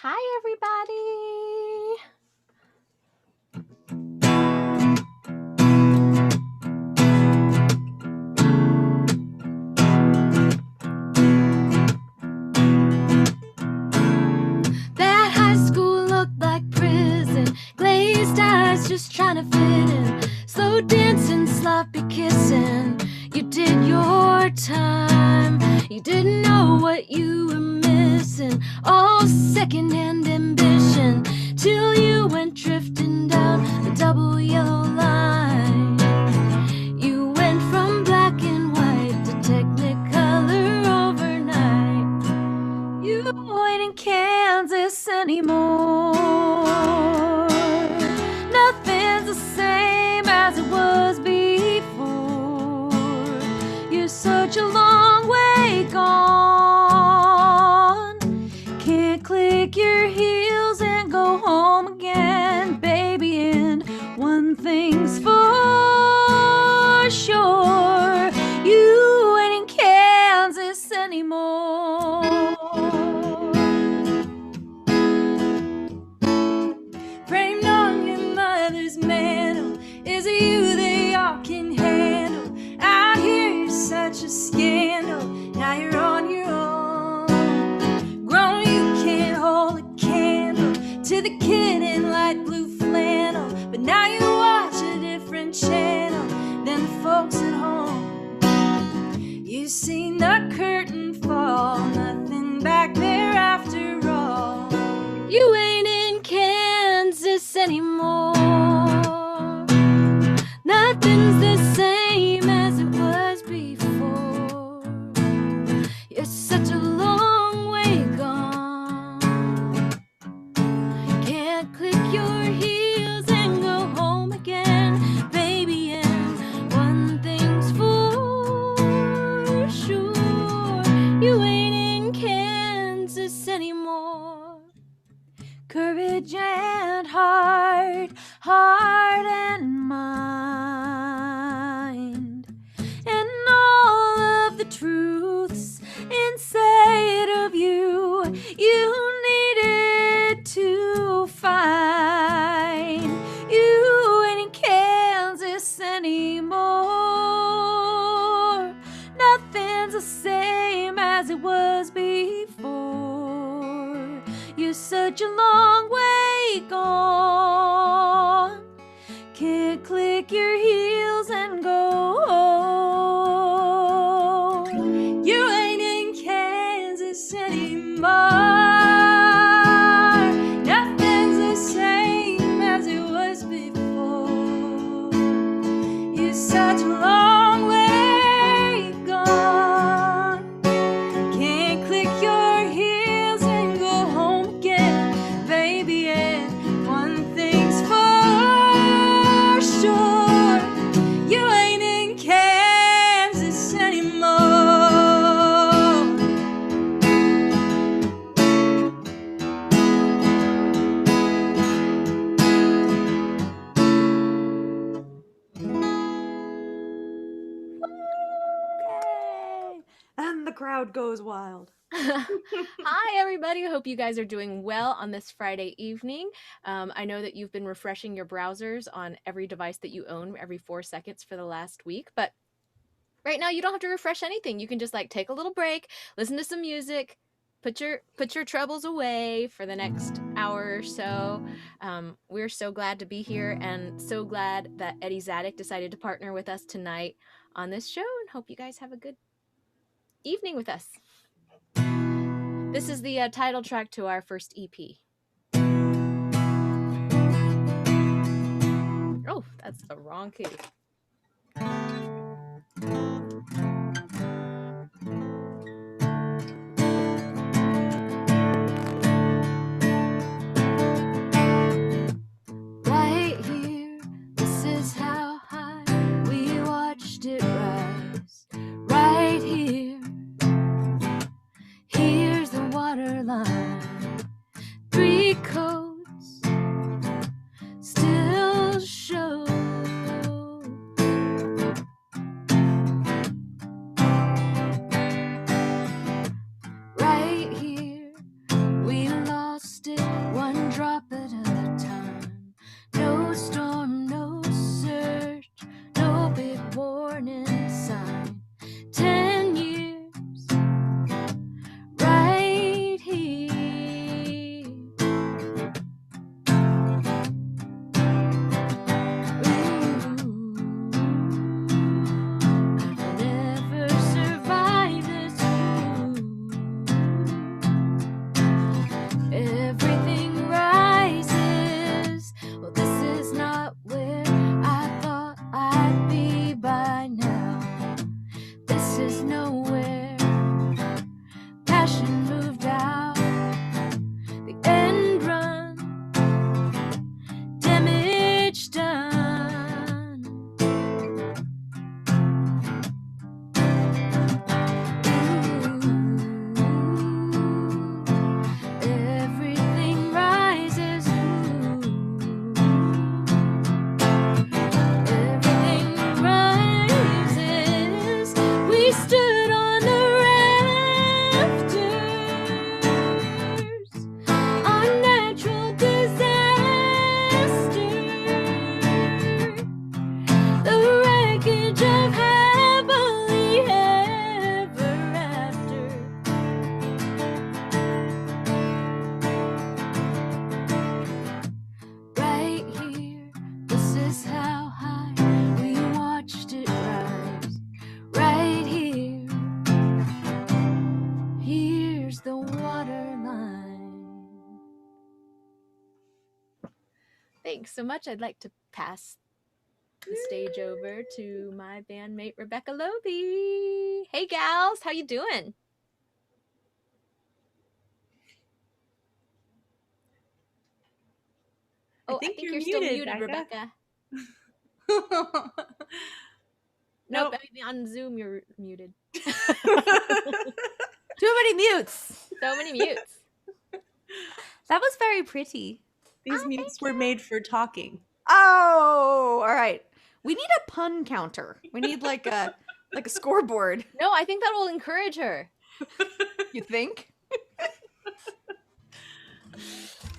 Hi, everybody. That high school looked like prison. Glazed eyes just trying to fit in. Slow dancing, sloppy kissing. You did your time. You didn't know what you were missing. All secondhand ambition. Till you went drifting down the double yellow line. You went from black and white to technicolor overnight. You ain't in Kansas anymore. Nothing's the same as it was before. You're such a long way gone. Can't click your heels and go home again, baby. And one thing's for sure, you ain't in Kansas anymore. Framed on your mother's mantle, is it you they all can handle? Out here you're such a scandal, now you're on your own. Grown, you can't hold a candle to the kid in light blue flannel, but now you watch a different channel than the folks at home. You've seen the curtain fall, nothing back there after all. You ain't in Kansas anymore. Nothing's the same as it was before. You're such a long way gone. Can't click your heels and go home again, baby. And one thing's for sure, you ain't in Kansas anymore. Courage and heart and mind, and all of the truths inside of you, you needed to find. You ain't in Kansas anymore. Nothing's the same as it was before. You're such a long way gone. Can't click your heels and go home. You ain't in Kansas anymore. Nothing's the same as it was before. You're such a long way gone. Can't click your heels and go home again, baby. And one thing's for sure, you ain't in Kansas anymore. Okay. And the crowd goes wild. Hi, everybody. Hope you guys are doing well on this Friday evening. I know that you've been refreshing your browsers on every device that you own every 4 seconds for the last week, but right now you don't have to refresh anything. You can just take a little break, listen to some music, put your troubles away for the next hour or so. We're so glad to be here and so glad that Eddie Zadek decided to partner with us tonight on this show, and hope you guys have a good evening with us. This is the title track to our first EP. Oh, that's the wrong key. Right here, this is how high we watched it rise. Right here, here's the waterline. 3 coats still show. Right here, we lost it everything rises. Well, this is not where I thought I'd be by now. This is nowhere. Passion moved out. The end run. Damage done. Everything rises. Everything rises. We stood on the rafters. Unnatural disaster. The wreckage of happily ever after. Right here, this is how high we watched it rise. Right here, here's the waterline. Thanks so much. I'd like to pass the stage over to my bandmate Rebecca Loby. Hey gals, how you doing? Oh, I think you're still muted, Rebecca. Nope, I mean, on Zoom you're muted. Too many mutes. So many mutes. That was very pretty. These mutes were made for talking. Oh, all right. We need a pun counter. We need like a scoreboard. No, I think that will encourage her. You think?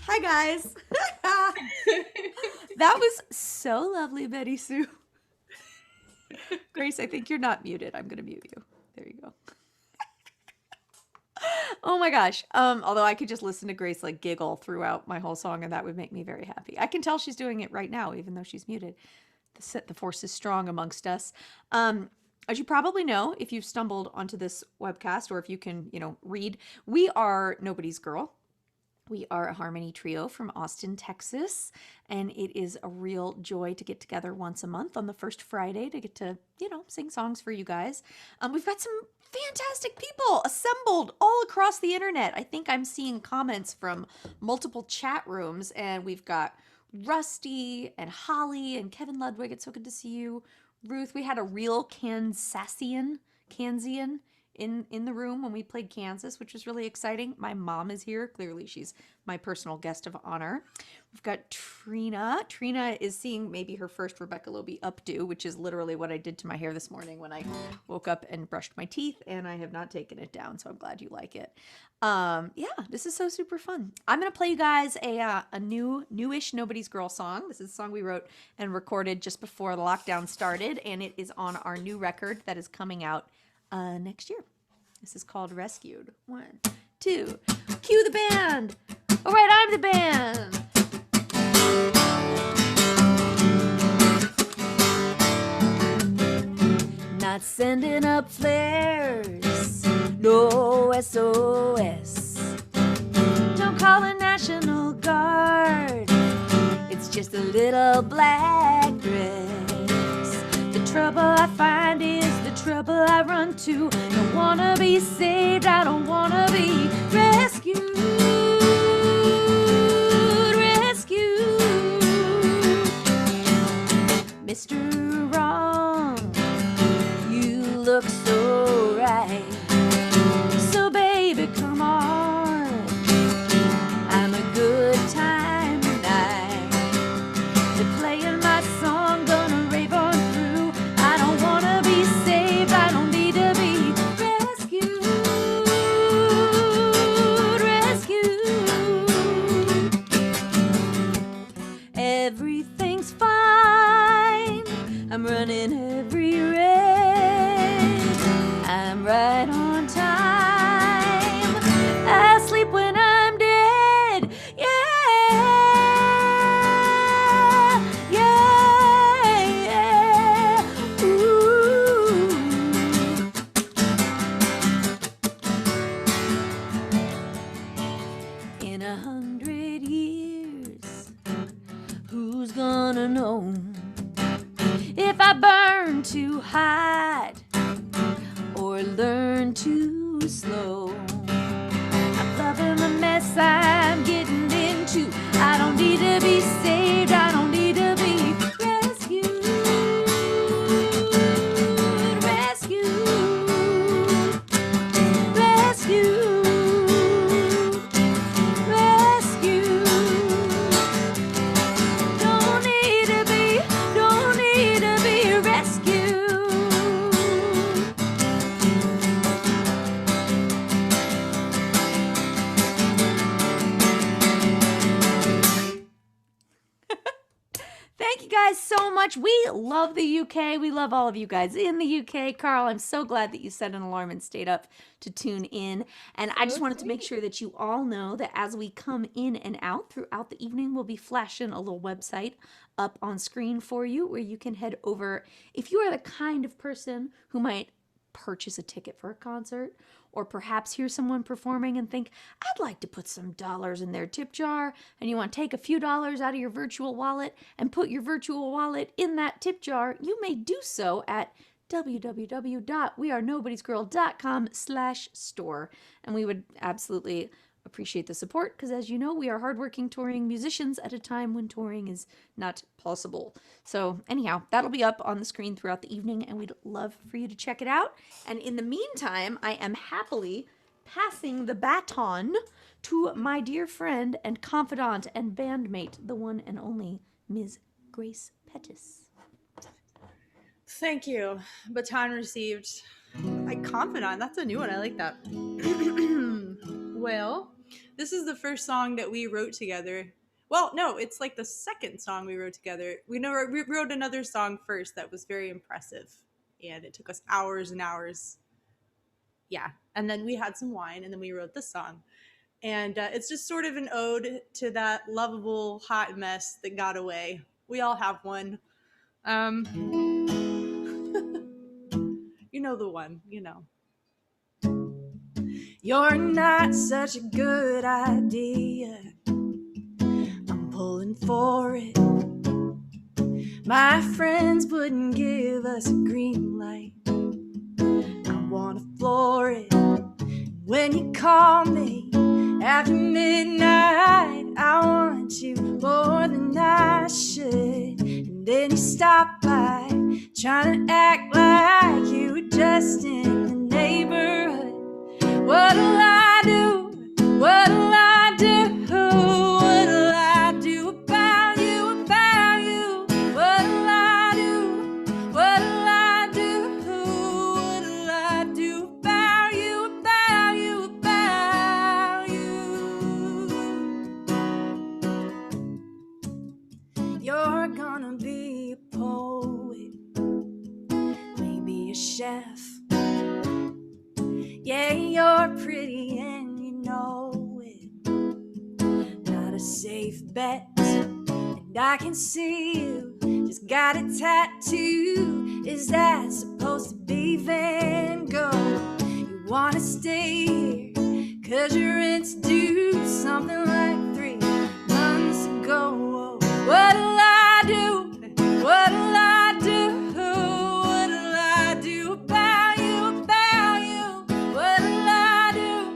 Hi guys. That was so lovely, Betty Sue. Grace, I think you're not muted. I'm gonna mute you. There you go. Oh my gosh. Although I could just listen to Grace like giggle throughout my whole song and that would make me very happy. I can tell she's doing it right now, even though she's muted. The force is strong amongst us. As you probably know, if you've stumbled onto this webcast or if you can, read, we are Nobody's Girl. We are a harmony trio from Austin, Texas, and it is a real joy to get together once a month on the first Friday to get to, sing songs for you guys. We've got some fantastic people assembled all across the internet. I think I'm seeing comments from multiple chat rooms, and we've got Rusty and Holly and Kevin Ludwig. It's so good to see you. Ruth, we had a real Kansian in the room when we played Kansas, which was really exciting. My mom is here. Clearly, she's my personal guest of honor. We've got Trina. Trina is seeing maybe her first Rebecca Loby updo, which is literally what I did to my hair this morning when I woke up and brushed my teeth, and I have not taken it down, so I'm glad you like it. Yeah, this is so super fun. I'm going to play you guys a newish Nobody's Girl song. This is a song we wrote and recorded just before the lockdown started, and it is on our new record that is coming out next year. This is called Rescued. 1, 2, cue the band. All right, I'm the band. Not sending up flares, no SOS. Don't call the National Guard. It's just a little black dress. The trouble I find is the trouble I run to. Don't wanna be saved, I don't wanna be rescued. Rescued. Mr. Wrong, you look so right. So baby, come on, I'm a good time tonight. They're playing my song, gonna rave on through. I don't wanna be saved, I don't need to be rescued. Rescued. 100 years, who's gonna know if I burn to hide or learn too slow? I'm loving the mess I'm getting into. I don't need to be saved, I don't need to be rescued. Rescued. Rescued. Rescued. Don't need to be rescued. Thank you guys so much. We love the UK. We love all of you guys in the UK. Carl, I'm so glad that you set an alarm and stayed up to tune in. And I just wanted to make sure that you all know that as we come in and out throughout the evening, we'll be flashing a little website up on screen for you where you can head over. If you are the kind of person who might purchase a ticket for a concert, or perhaps hear someone performing and think, I'd like to put some dollars in their tip jar, and you want to take a few dollars out of your virtual wallet and put your virtual wallet in that tip jar, you may do so at www.wearenobodiesgirl.com/store. And we would absolutely appreciate the support because, as you know, we are hardworking touring musicians at a time when touring is not possible. So anyhow, that'll be up on the screen throughout the evening, and we'd love for you to check it out. And in the meantime, I am happily passing the baton to my dear friend and confidant and bandmate, the one and only Ms. Grace Pettis. Thank you. Baton received. Confidant, that's a new one. I like that. Well, this is the first song that we wrote together. Well, no, it's like the second song we wrote together. We wrote another song first that was very impressive, and it took us hours and hours. Yeah, and then we had some wine, and then we wrote this song. And it's just sort of an ode to that lovable hot mess that got away. We all have one. You know the one, you know. You're not such a good idea. I'm pulling for it. My friends wouldn't give us a green light. I wanna floor it. When you call me after midnight, I want you more than I should. And then you stop by, trying to act like you were just in the neighborhood. What'll I do? What'll I do? What'll I do about you? About you? What'll I do? What'll I do? What'll I do about you? About you? About you? You're gonna be a poet, maybe a chef. Yeah, you're pretty and you know it. Not a safe bet, and I can see you just got a tattoo. Is that supposed to be Van Gogh? You wanna stay here, cause your rent's due something like 3 months ago. What'll I do? What'll I do? What'll I do about you? About you? What'll I do?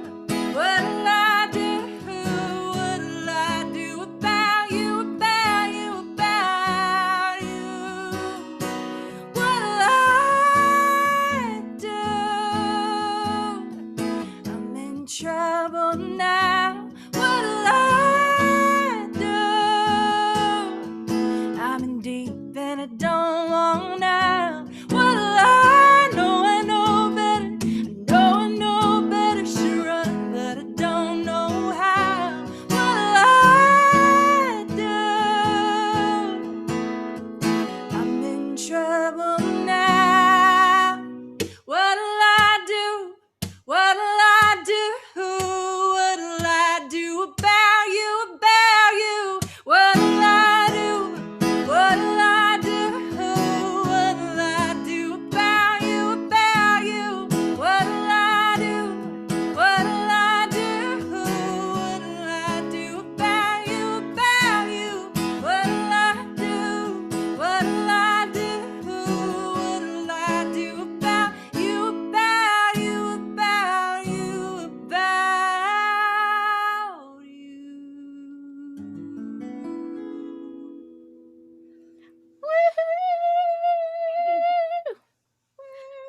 What'll I do? What'll I do about you? About you? About you? What'll I do? I'm in trouble now. What'll I do? I'm in deep and I don't want out. What'll I know? I know better. I know better. Should run, but I don't know how. What'll I do? I'm in trouble now. What'll I do? What'll I do? What'll I do about you? About you? What'll I do? What'll I do? What'll I do about you? About you? What'll I do? What'll I do? What'll I do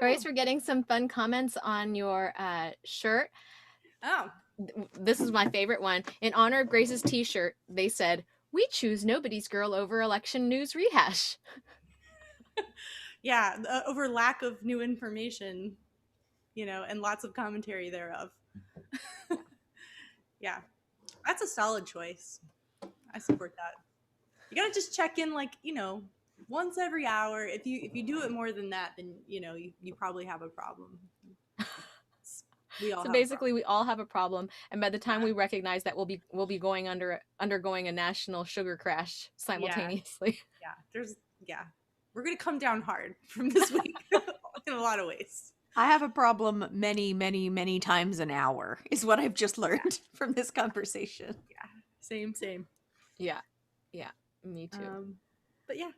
Grace, we're getting some fun comments on your shirt. Oh. This is my favorite one. In honor of Grace's t-shirt, they said, "We choose nobody's girl over election news rehash." Yeah, over lack of new information, and lots of commentary thereof. Yeah, that's a solid choice. I support that. You gotta just check in, like, once every hour. If you do it more than that, then you probably have a problem. We all So have basically, we all have a problem, and by the time Yeah. we recognize that, we'll be undergoing a national sugar crash simultaneously. Yeah, we're gonna come down hard from this week in a lot of ways. I have a problem many, many, many times an hour, is what I've just learned from this conversation. Yeah, same. Yeah, me too. But yeah,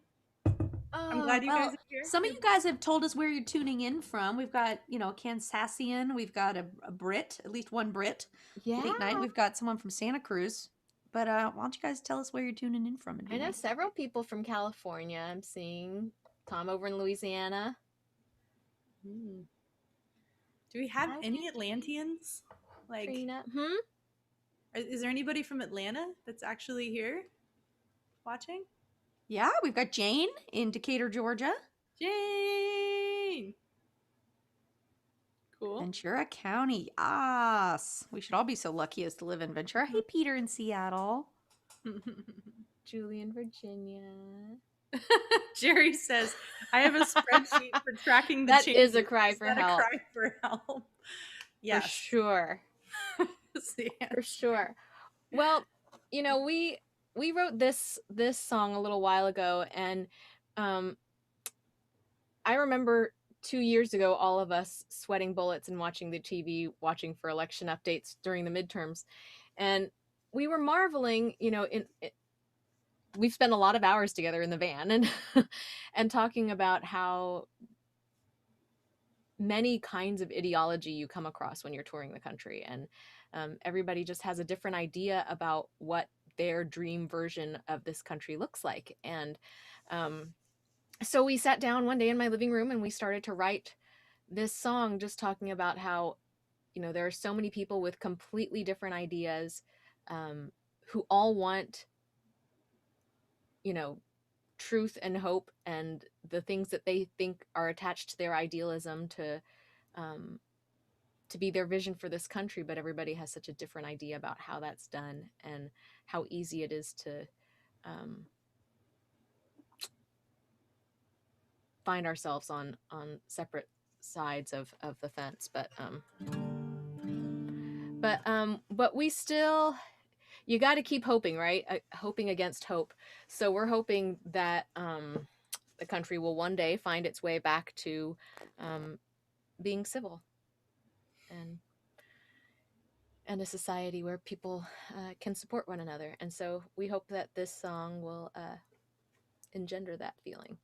I'm glad you guys are here. Some of you guys have told us where you're tuning in from. We've got, a Kansasian. We've got a Brit, at least one Brit. Yeah. Late night. We've got someone from Santa Cruz. But why don't you guys tell us where you're tuning in from? I know several people from California. I'm seeing Tom over in Louisiana. Do we have any Atlanteans? Like, Trina. Is there anybody from Atlanta that's actually here watching? Yeah, we've got Jane in Decatur, Georgia. Jane! Cool. Ventura County. Yes. We should all be so lucky as to live in Ventura. Hey, Peter in Seattle. Julie in Virginia. Jerry says, I have a spreadsheet for tracking the That changes. is a cry for help. A cry for help. Yes. For sure. For sure. Well, we wrote this song a little while ago, and I remember 2 years ago, all of us sweating bullets and watching the TV, watching for election updates during the midterms, and we were marveling, we've spent a lot of hours together in the van and and talking about how many kinds of ideology you come across when you're touring the country, and everybody just has a different idea about what their dream version of this country looks like. And so we sat down one day in my living room and we started to write this song, just talking about how there are so many people with completely different ideas, who all want truth and hope and the things that they think are attached to their idealism to be their vision for this country. But everybody has such a different idea about how that's done and how easy it is to find ourselves on separate sides of the fence. But we still, you got to keep hoping, right? Hoping against hope. So we're hoping that the country will one day find its way back to being civil and a society where people can support one another. And so we hope that this song will engender that feeling.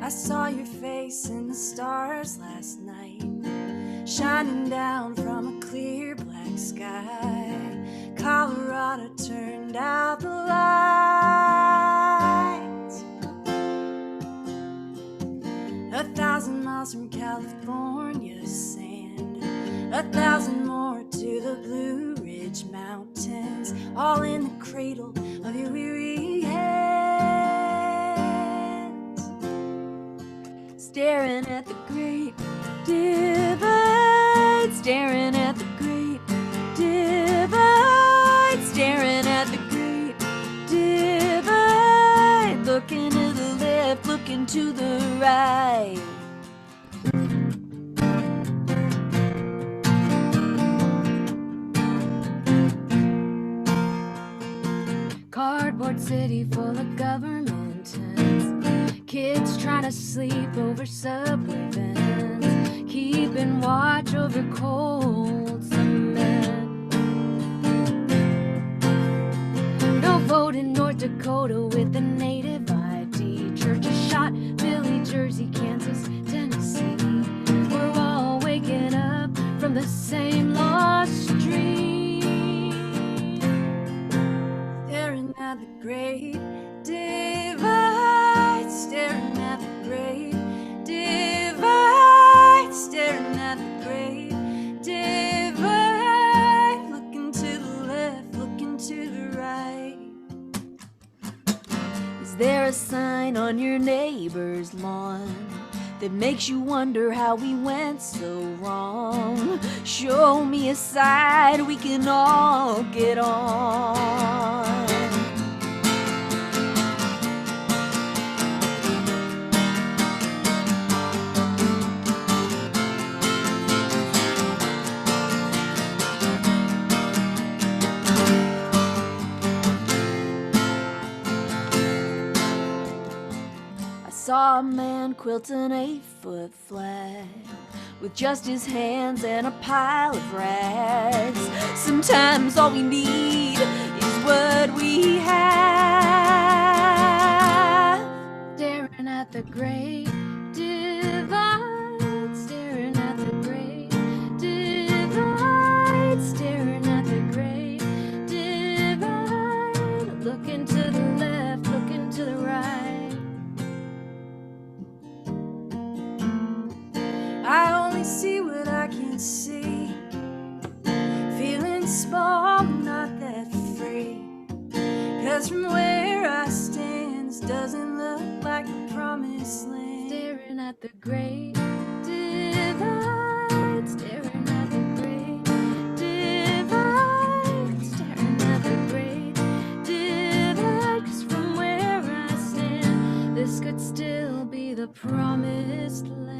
I saw your face in the stars last night, shining down from a clear black sky. Colorado turned out the lights. 1,000 miles from California's sand, 1,000 more to the Blue Ridge Mountains, all in the cradle of your weary hands. Staring at the great divide, staring at the great divide, staring at the great divide, looking to the left, looking to the right. Cardboard city full of government tents, kids trying to sleep over subway vents, keeping watch over cold cement. No vote in North Dakota with the native ID, church there a sign on your neighbor's lawn that makes you wonder how we went so wrong? Show me a side we can all get on. Saw a man quilt an 8-foot flag with just his hands and a pile of rags. Sometimes all we need is what we have. Staring at the great divide, staring at the great divide, staring at the great divide, looking to the left, looking to the right. I only see what I can see, feeling small, not that free. 'Cause from where I stand, this doesn't look like the promised land. Staring at the great divide, staring at the great divide, staring at the great divide. 'Cause from where I stand, this could still be the promised land.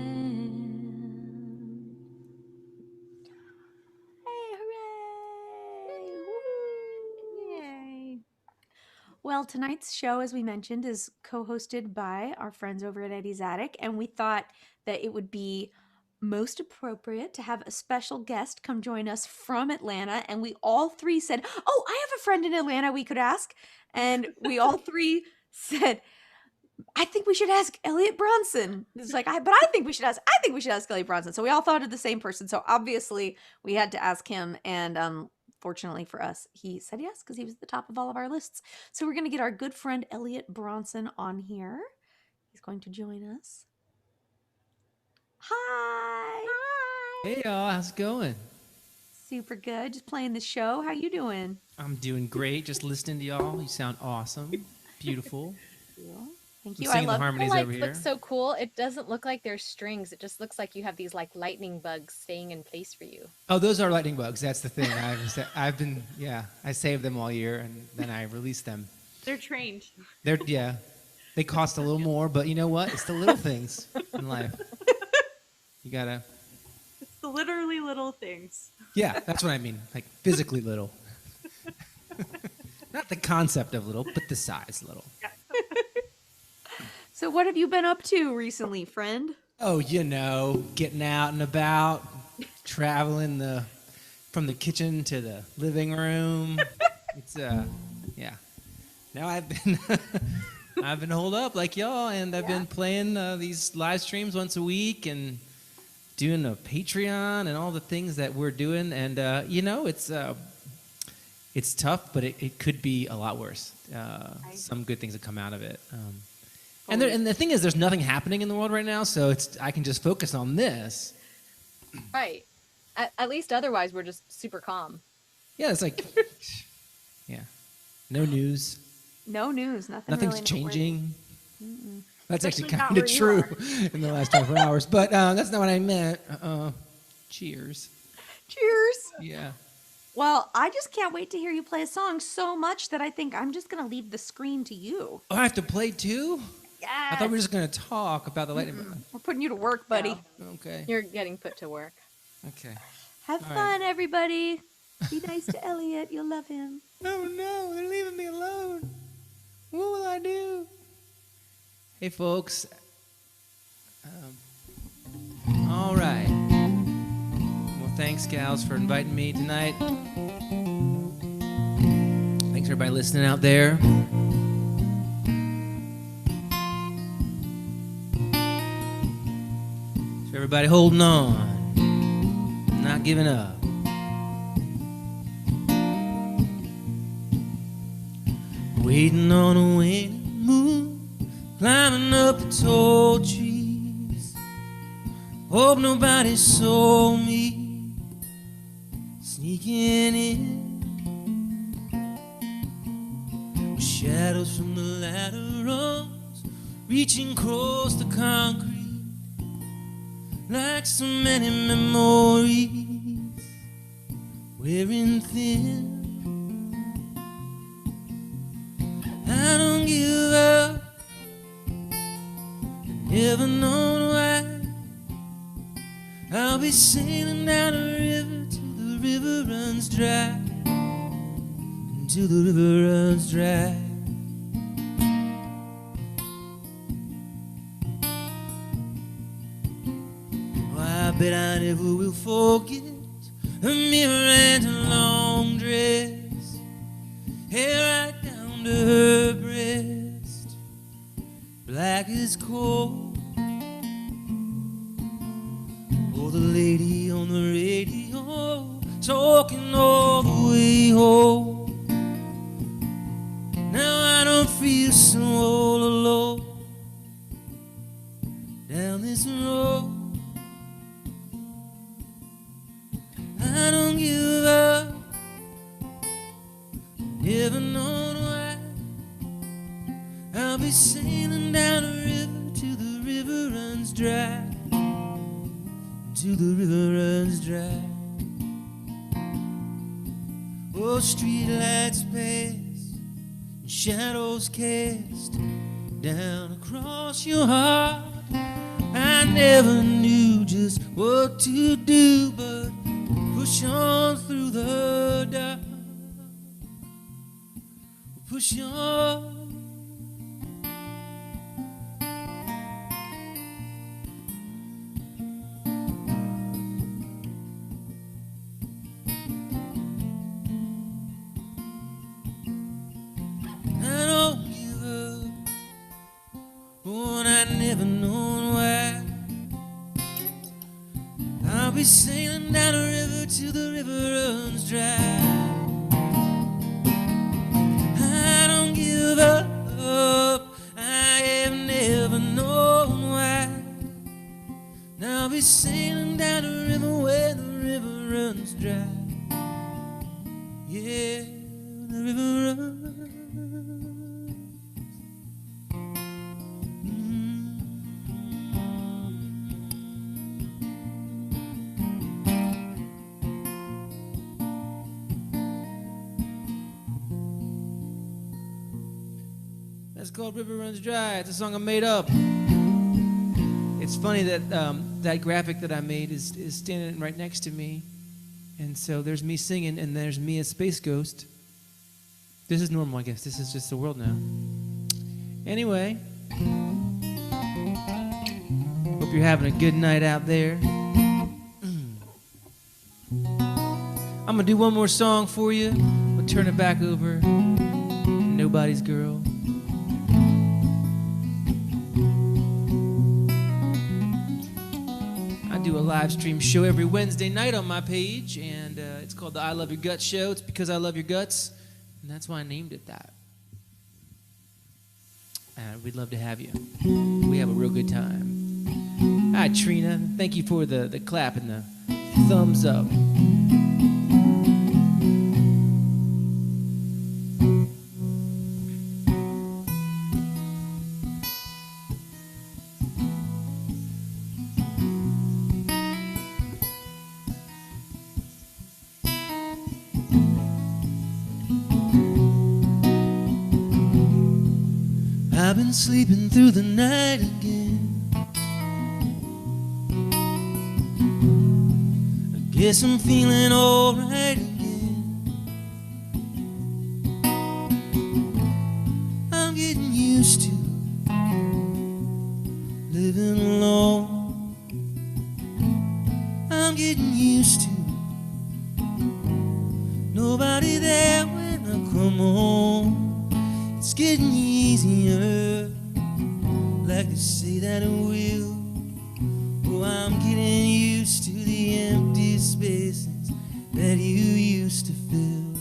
Well, tonight's show, as we mentioned, is co-hosted by our friends over at Eddie's Attic, and we thought that it would be most appropriate to have a special guest come join us from Atlanta, and we all three said, "Oh, I have a friend in Atlanta we could ask," and we all three said, "I think we should ask Eliot Bronson." It's like, I think we should ask Eliot Bronson. So we all thought of the same person. So obviously we had to ask him, and fortunately for us, he said yes because he was at the top of all of our lists. So we're going to get our good friend Eliot Bronson on here. He's going to join us. Hi. Hey y'all, how's it going? Super good. Just playing the show. How you doing? I'm doing great. Just listening to y'all. You sound awesome. Beautiful. Thank I'm you. I singing the love harmonies The over lights here. look so cool. It doesn't look like there's strings. It just looks like you have these like lightning bugs staying in place for you. Oh, those are lightning bugs. That's the thing. I saved them all year and then I released them. They're trained. They cost a little more, but you know what? It's the little things in life. You gotta. It's the literally little things. Yeah, that's what I mean. Like physically little. Not the concept of little, but the size little. So what have you been up to recently, friend? Oh, getting out and about, traveling from the kitchen to the living room. It's yeah. Now I've been holed up like y'all, and I've been playing these live streams once a week and doing a Patreon and all the things that we're doing, and it's tough, but it could be a lot worse. Some good things that come out of it. And the thing is, there's nothing happening in the world right now, so I can just focus on this. Right. At least otherwise, we're just super calm. Yeah, it's like, no news. No news. Nothing's really changing. That's Especially actually not kind of where you true are. in the last 24 hours, but that's not what I meant. Cheers. Cheers. Yeah. Well, I just can't wait to hear you play a song so much that I think I'm just going to leave the screen to you. Oh, I have to play too? Yeah. I thought we were just going to talk about the lightning bug. We're putting you to work, buddy. Okay. You're getting put to work. Okay. Have All fun, everybody. Be nice to Eliot. You'll love him. Oh no, they're leaving me alone. What will I do? Hey folks. All right. Well, thanks gals for inviting me tonight. Thanks everybody listening out there. So everybody holding on, not giving up. Waiting on a waning moon, climbing up the tall trees. Hope nobody saw me sneaking in. Shadows from the ladder of reaching across the concrete like so many memories wearing thin. I don't give up, never known why. I'll be sailing down a river till the river runs dry, until the river runs dry. Oh, I bet I never will forget a mirror and a long dress, hair right down to her breast, black as coal. Oh, the lady on the radio talking all the way home. Now I don't feel so all alone down this road. I don't give up, never known why. I'll be sailing down a river till the river runs dry, till the river runs dry. Oh, streetlights pass and shadows cast down across your heart. I never knew just what to do but push on through the dark. Push on. I don't give up, oh, and I never known why. I'll be sailing down a river till the river runs dry. I don't give up, I have never known why. And I'll be sailing down a river where the river runs dry. Yeah, the river runs. That's called River Runs Dry. It's a song I made up. It's funny that that graphic that I made is standing right next to me. And so there's me singing, and there's me as Space Ghost. This is normal, I guess. This is just the world now. Anyway, hope you're having a good night out there. I'm going to do one more song for you. We'll turn it back over. Nobody's Girl. Do a live stream show every Wednesday night on my page, and it's called the I Love Your Guts Show. It's because I love your guts, and that's why I named it that. We'd love to have you. We have a real good time. Hi, Trina. Thank you for the clap and the thumbs up. I've been sleeping through the night again. I guess I'm feeling alright again. I'm getting used to living alone. I'm getting used to nobody there when I come home. It's getting easier, like they say that it will. Oh, I'm getting used to the empty spaces that you used to fill.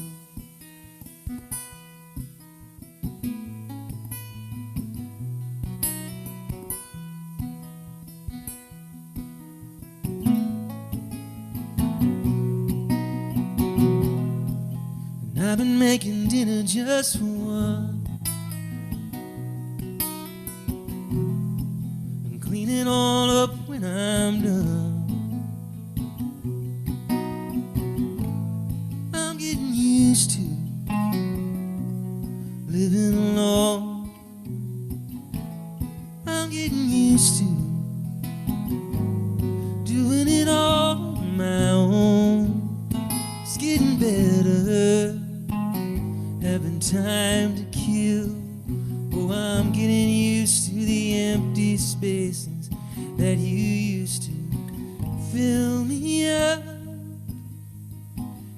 And I've been making dinner just for one. used to living alone. I'm getting used to doing it all on my own. It's getting better, having time to kill. Oh, I'm getting used to the empty spaces that you used to fill me up.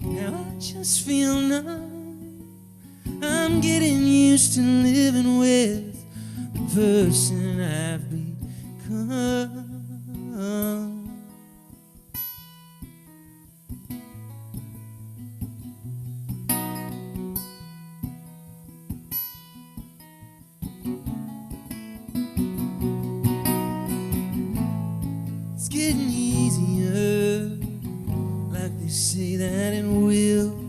Now I just feel numb. I'm getting used to living with the person I've become. It's getting easier, like they say that it will.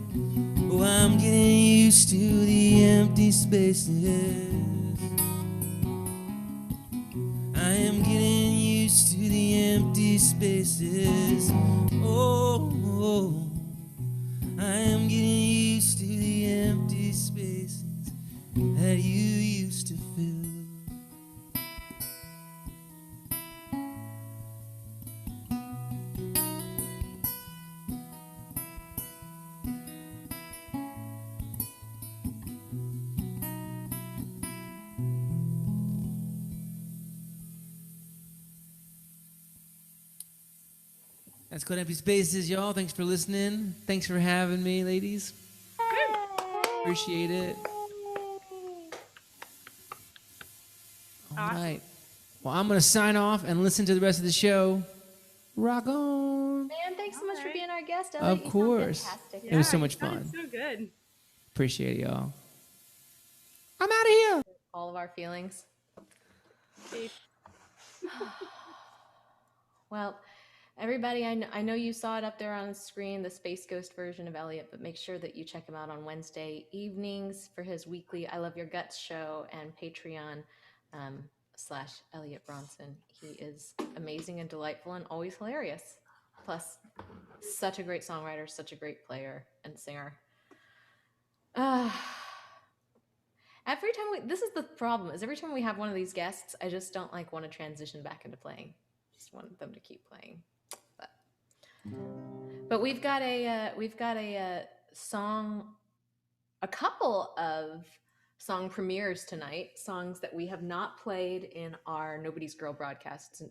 Oh, I'm getting used to the empty spaces. I am getting used to the empty spaces. Oh, I am getting used to the empty spaces that you used to fill. That's called Empty Spaces, y'all. Thanks for listening. Thanks for having me, ladies. Appreciate it. All right. Well, I'm going to sign off and listen to the rest of the show. Rock on. Man, thanks so much for being our guest, Of course. Fantastic. It was so much you sounded fun. So good. Appreciate it, y'all. I'm out of here. All of our feelings. Well, everybody, I know you saw it up there on the screen, the Space Ghost version of Eliot, but make sure that you check him out on Wednesday evenings for his weekly I Love Your Guts show and Patreon / Eliot Bronson. He is amazing and delightful and always hilarious. Plus, such a great songwriter, such a great player and singer. Every time this is the problem, is every time we have one of these guests, I just don't want to transition back into playing. Just want them to keep playing. But we've got a song, a couple of song premieres tonight, songs that we have not played in our Nobody's Girl broadcasts,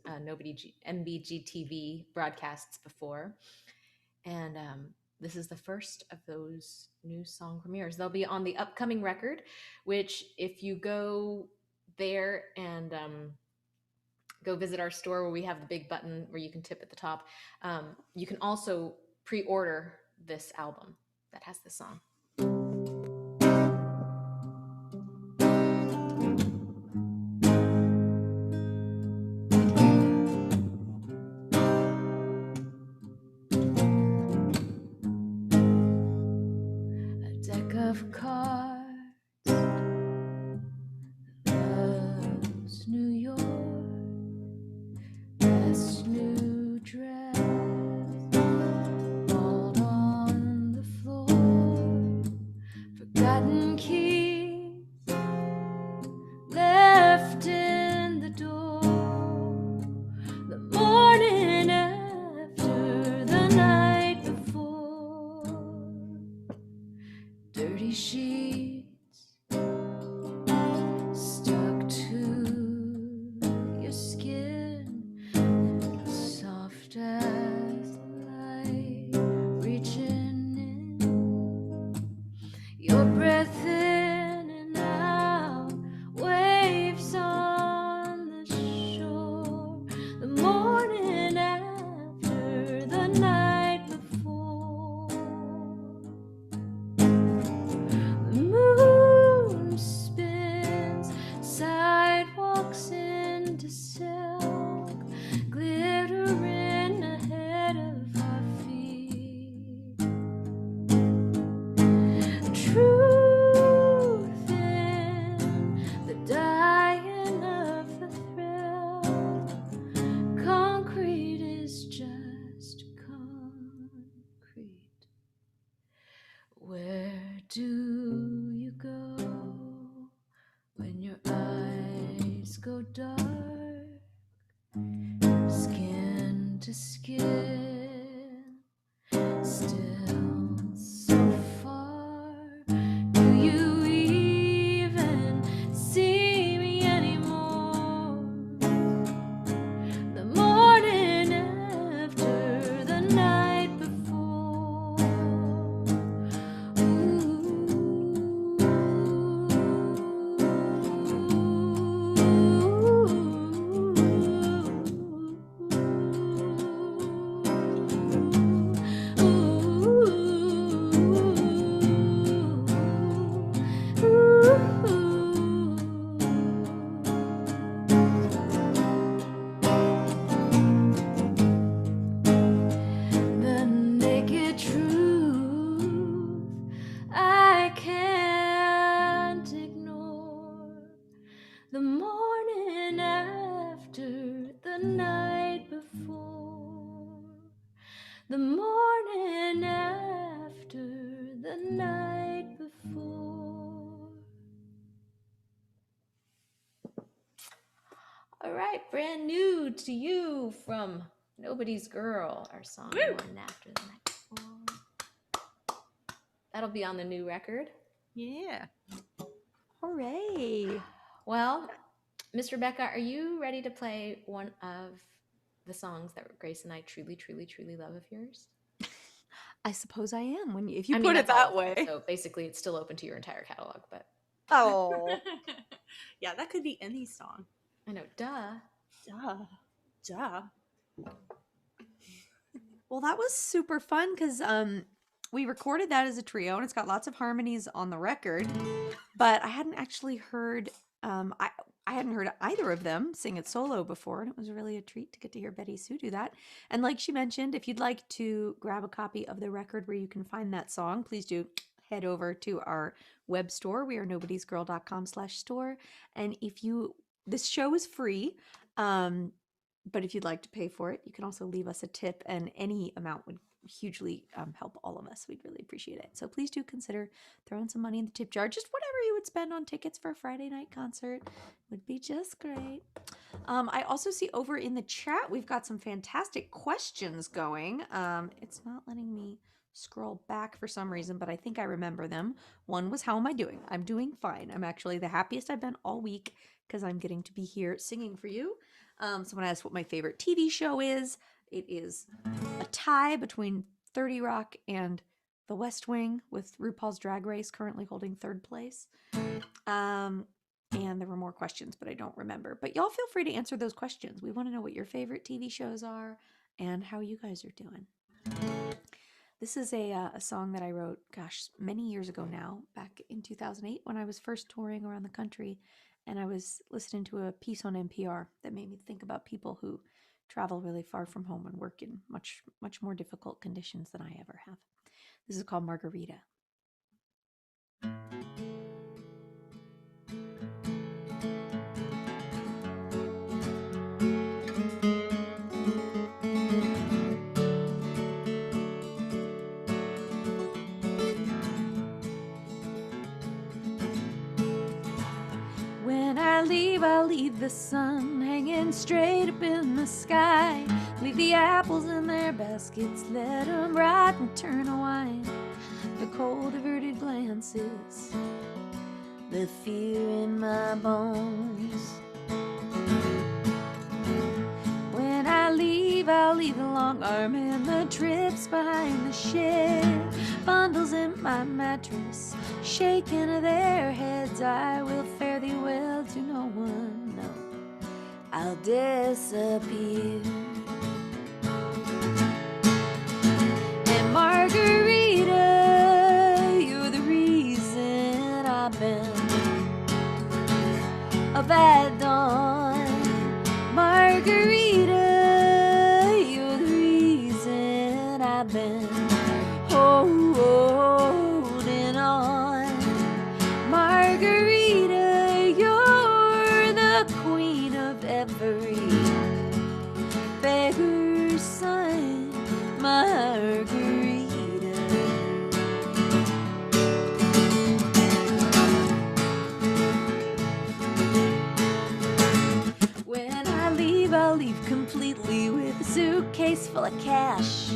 MBGTV broadcasts before. And this is the first of those new song premieres. They'll be on the upcoming record, which if you go there and go visit our store where we have the big button where you can tip at the top, you can also pre-order this album that has this song. Of cards loves New York, best new dress, bald on the floor, forgotten keys left in the door, the morning after the night before. Dirty sheets stuck to your skin, soft as light reaching in, your breath in and out, waves on the shore, the morning after the night before. The moon do you go when your eyes go dark, skin to skin, still so far? Do you even see me anymore? The morning after the night before. The naked truth I can't ignore. The morning after the night before. The morning after the night before. All right, brand new to you from Nobody's Girl, our song Morning After the Night Before. That'll be on the new record. Yeah. Hooray. Well, Miss Rebecca, are you ready to play one of the songs that Grace and I truly, truly, truly love of yours? I suppose I am if you I mean, put it that's all that of them, way. So basically, it's still open to your entire catalog. But Oh. Yeah, that could be any song. I know, duh. Duh. Well, that was super fun because we recorded that as a trio and it's got lots of harmonies on the record, but I hadn't actually heard I hadn't heard either of them sing it solo before, and it was really a treat to get to hear Betty Sue do that. And like she mentioned, if you'd like to grab a copy of the record where you can find that song, please do head over to our web store. We are nobodiesgirl.com/store. And this show is free. But if you'd like to pay for it, you can also leave us a tip, and any amount would hugely help all of us. We'd really appreciate it. So please do consider throwing some money in the tip jar. Just whatever you would spend on tickets for a Friday night concert would be just great. I also see over in the chat, we've got some fantastic questions going. It's not letting me scroll back for some reason, but I think I remember them. One was, how am I doing? I'm doing fine. I'm actually the happiest I've been all week because I'm getting to be here singing for you. Someone asked what my favorite TV show is. It is a tie between 30 Rock and The West Wing, with RuPaul's Drag Race currently holding third place. And there were more questions, but I don't remember. But y'all feel free to answer those questions. We want to know what your favorite TV shows are and how you guys are doing. This is a song that I wrote, many years ago now, back in 2008 when I was first touring around the country. And I was listening to a piece on NPR that made me think about people who travel really far from home and work in much, much more difficult conditions than I ever have. This is called Margarita. I'll leave the sun hanging straight up in the sky. Leave the apples in their baskets, let them rot and turn to wine. The cold averted glances, the fear in my bones. When I'll leave the long arm and the trips behind the shed. Bundles in my mattress, shaking their heads. I will fare thee well to no one, no, I'll disappear. And Margarita, you're the reason I've been a bad dawn. Margarita, you're the reason I've been holding on. Margarita, you're the queen of every handful of cash.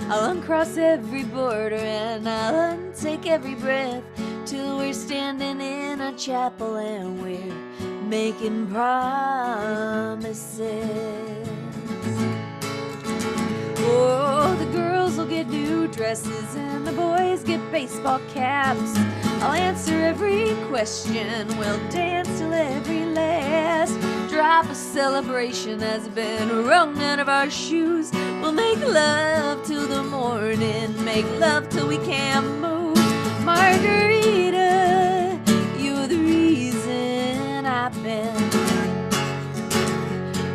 I'll uncross every border and I'll untake every breath till we're standing in a chapel and we're making promises. Oh, the girls will get new dresses and the boys get baseball caps. I'll answer every question, we'll dance till every last drop of celebration has been wrung out of our shoes. We'll make love till the morning, make love till we can't move. Margarita, you're the reason I've been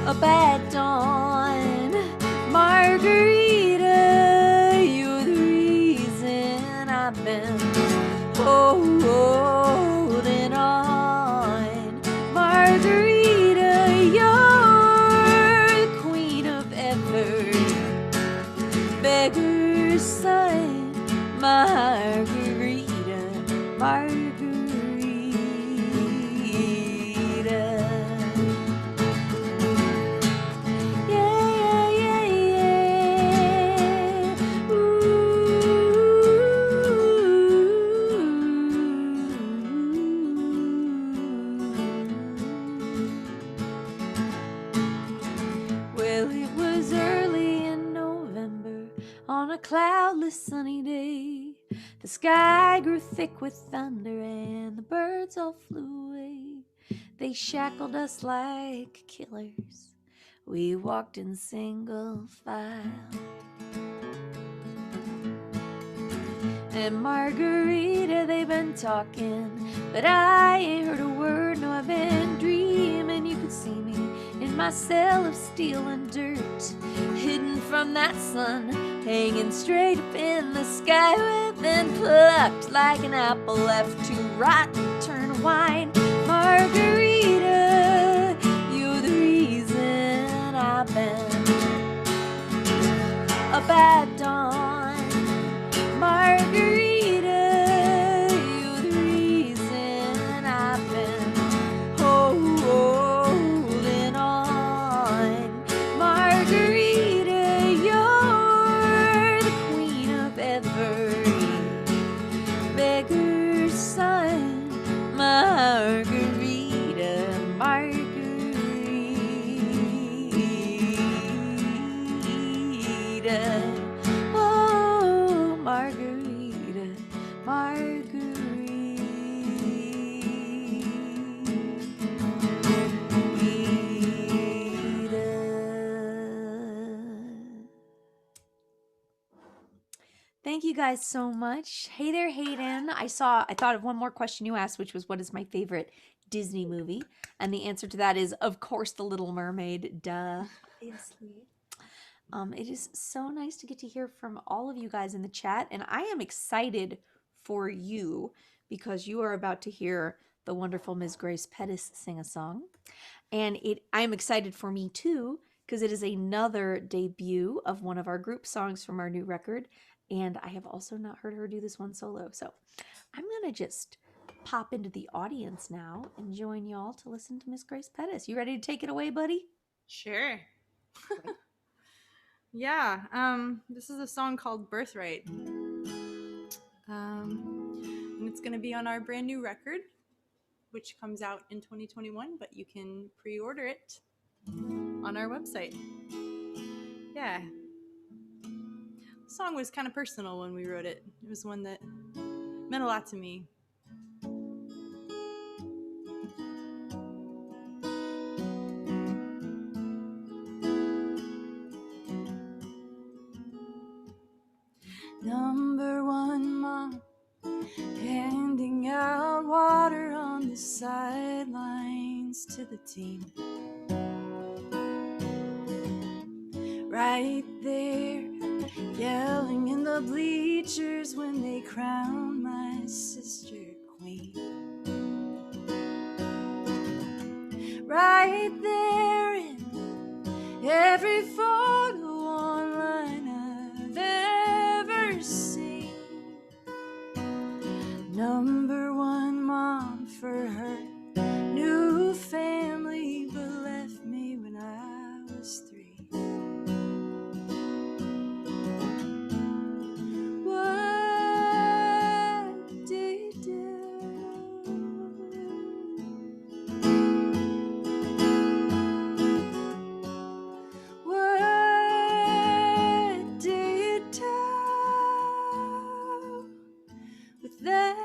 a bad dawn. Margarita, you're the reason I've been holding on. Margarita, you're the queen of every beggar's son. Margarita, Margarita. Yeah, yeah, yeah. Well, it was early in November on a cloudless sunny day. The sky grew thick with thunder and the birds all flew away. They shackled us like killers. We walked in single file. And Margarita, they've been talking, but I ain't heard a word. No, I've been dreaming you could see me in my cell of steel and dirt, hidden from that sun, hanging straight up in the sky. We've been plucked like an apple left to rot and turn wine. Margarita, you're the reason I've been a bad dawn. Margarita, you're the reason I've been holding on. Margarita, you're the queen of every beggar's son. Margarita, Margarita. Oh, Margarita, Thank you guys so much. Hey there, Hayden. I thought of one more question you asked, which was, what is my favorite Disney movie? And the answer to that is, of course, The Little Mermaid. Duh. Obviously. It is so nice to get to hear from all of you guys in the chat, and I am excited for you because you are about to hear the wonderful Ms. Grace Pettis sing a song. And I'm excited for me too, because it is another debut of one of our group songs from our new record. And I have also not heard her do this one solo. So I'm going to just pop into the audience now and join y'all to listen to Miss Grace Pettis. You ready to take it away, buddy? Sure. Yeah, this is a song called Birthright. And it's going to be on our brand new record, which comes out in 2021, but you can pre-order it on our website. Yeah. The song was kind of personal when we wrote it. It was one that meant a lot to me. Number one mom, handing out water on the sidelines to the team. Right there, yelling in the bleachers when they crown my sister queen. Right there in every photo online I've ever seen. Number one mom for her new family, but left me when I was 3. then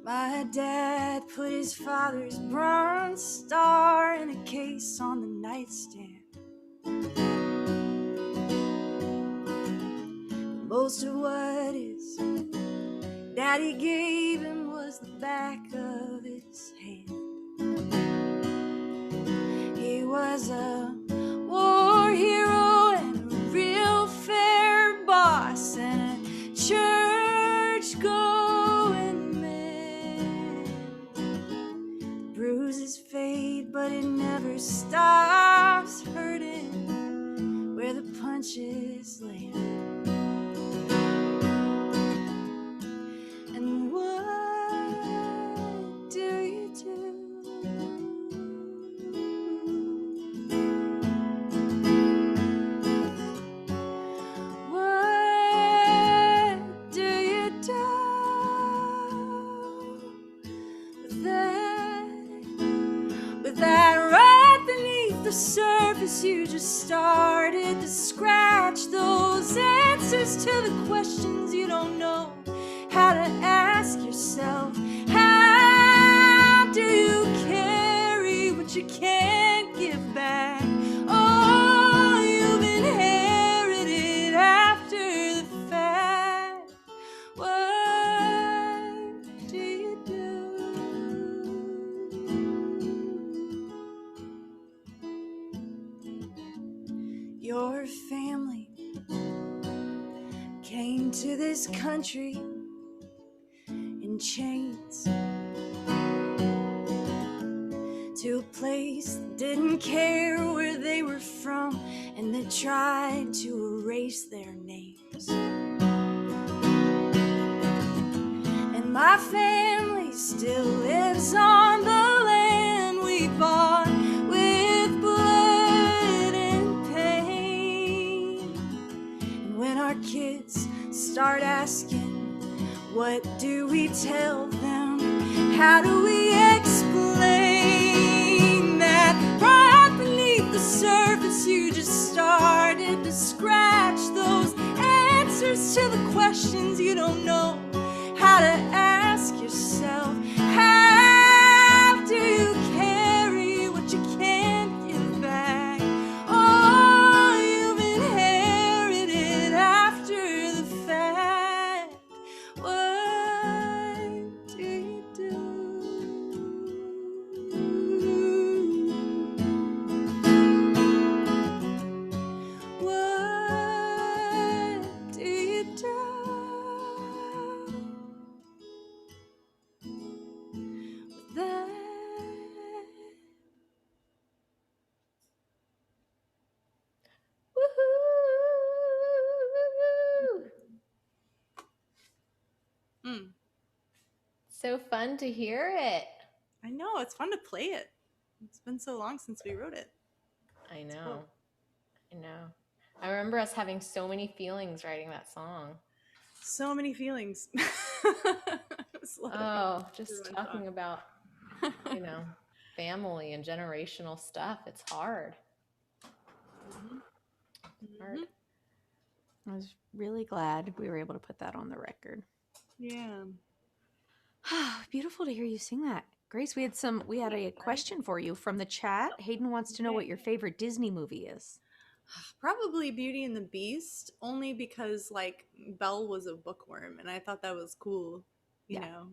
my dad put his father's bronze star in a case on the nightstand. Most of what his daddy gave him was the back of his hand. He was a war hero and a real fair boss and a church-going man. The bruises fade, but it never stops hurting where the punches land. And what do you do? What do you do with that right beneath the surface? You just started to scratch those answers to the questions you don't know how to ask yourself. How do you carry what you can't give back? Oh, you've inherited after the fact. What do you do? Your family came to this country in chains, to a place that didn't care where they were from and that tried to erase their names. And my family still lives on the land we bought with blood and pain. And when our kids start asking, what do we tell them? How do we explain that right beneath the surface you just started to scratch those answers to the questions you don't know how to ask yourself? How do you carry what you can't give back? Oh, you've inherited after the fact. What do you do? What do you do with that? Woohoo! Mm. So fun to hear it. I know, it's fun to play it. It's been so long since we wrote it. I It's know. cool. I know. I remember us having so many feelings writing that song. So many feelings. It was a lot of Oh, feelings just through one talking about, you know, family and generational stuff. It's hard. song. Hard. Mhm. I was really glad we were able to put that on the record. Yeah. Beautiful to hear you sing that. Grace, we had a question for you from the chat. Hayden wants to know what your favorite Disney movie is. Probably Beauty and the Beast, only because like Belle was a bookworm and I thought that was cool, you Yeah. know.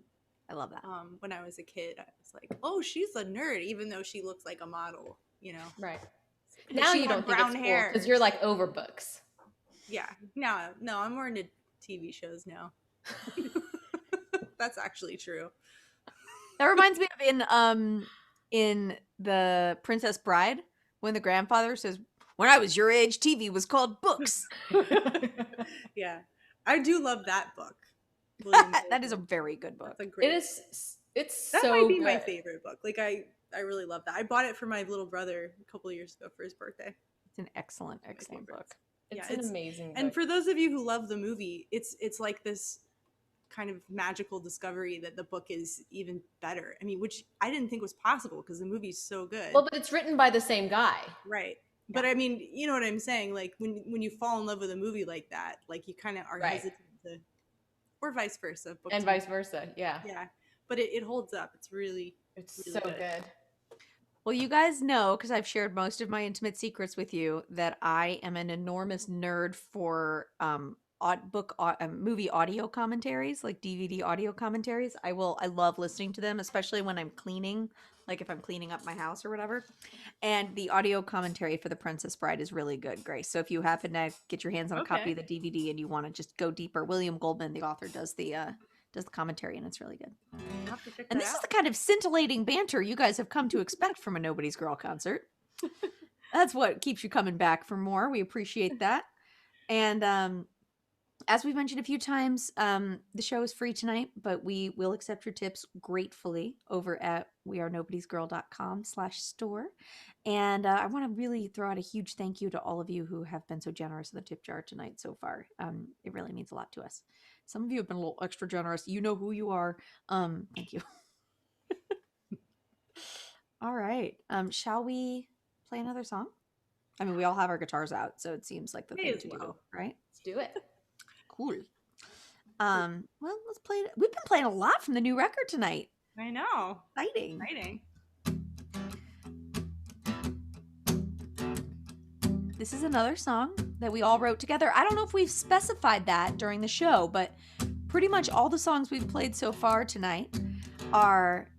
I love that. When I was a kid, I was like, "Oh, she's a nerd," even though she looks like a model, you know. Right. But Now she you had don't think it's brown cool because you're hair. like over books. Yeah, no, I'm more into TV shows now. That's actually true. That reminds me of in The Princess Bride when the grandfather says, "When I was your age, TV was called books." Yeah, I do love that book. William That is a Goldman. very good book. That's a great. It is. It's That so might be good. my favorite book. Like I really love that. I bought it for my little brother a couple of years ago for his birthday. It's an excellent, My excellent favorites. book. It's Yeah, an amazing book. And for those of you who love the movie, it's like this kind of magical discovery that the book is even better. I mean, which I didn't think was possible because the movie's so good. Well, but it's written by the same guy. Right. But I mean, you know what I'm saying? Like when you fall in love with a movie like that, like you kind of are Right. hesitant or vice versa. Book And to vice movie. versa. Yeah. Yeah, but it holds up. It's really It's really so good. Well, you guys know, because I've shared most of my intimate secrets with you, that I am an enormous nerd for movie audio commentaries, like DVD audio commentaries. I love listening to them, especially when I'm cleaning, like if I'm cleaning up my house or whatever. And the audio commentary for The Princess Bride is really good, Grace. So if you happen to get your hands on a copy of the DVD and you want to just go deeper, William Goldman, the author, does the commentary, and it's really good. I'll have to check And that this is out. the kind of scintillating banter you guys have come to expect from a Nobody's Girl concert. That's what keeps you coming back for more. We appreciate that. And as we've mentioned a few times, the show is free tonight, but we will accept your tips gratefully over at wearenobodiesgirl.com/store. And I want to really throw out a huge thank you to all of you who have been so generous in the tip jar tonight so far. It really means a lot to us. Some of you have been a little extra generous. You know who you are. Thank you. All right. Shall we play another song? I mean, we all have our guitars out, so it seems like the May thing as to do, well. right? Let's do it. Cool. Well, let's play it. We've been playing a lot from the new record tonight. I know. Exciting. Exciting. This is another song that we all wrote together. I don't know if we've specified that during the show, but pretty much all the songs we've played so far tonight are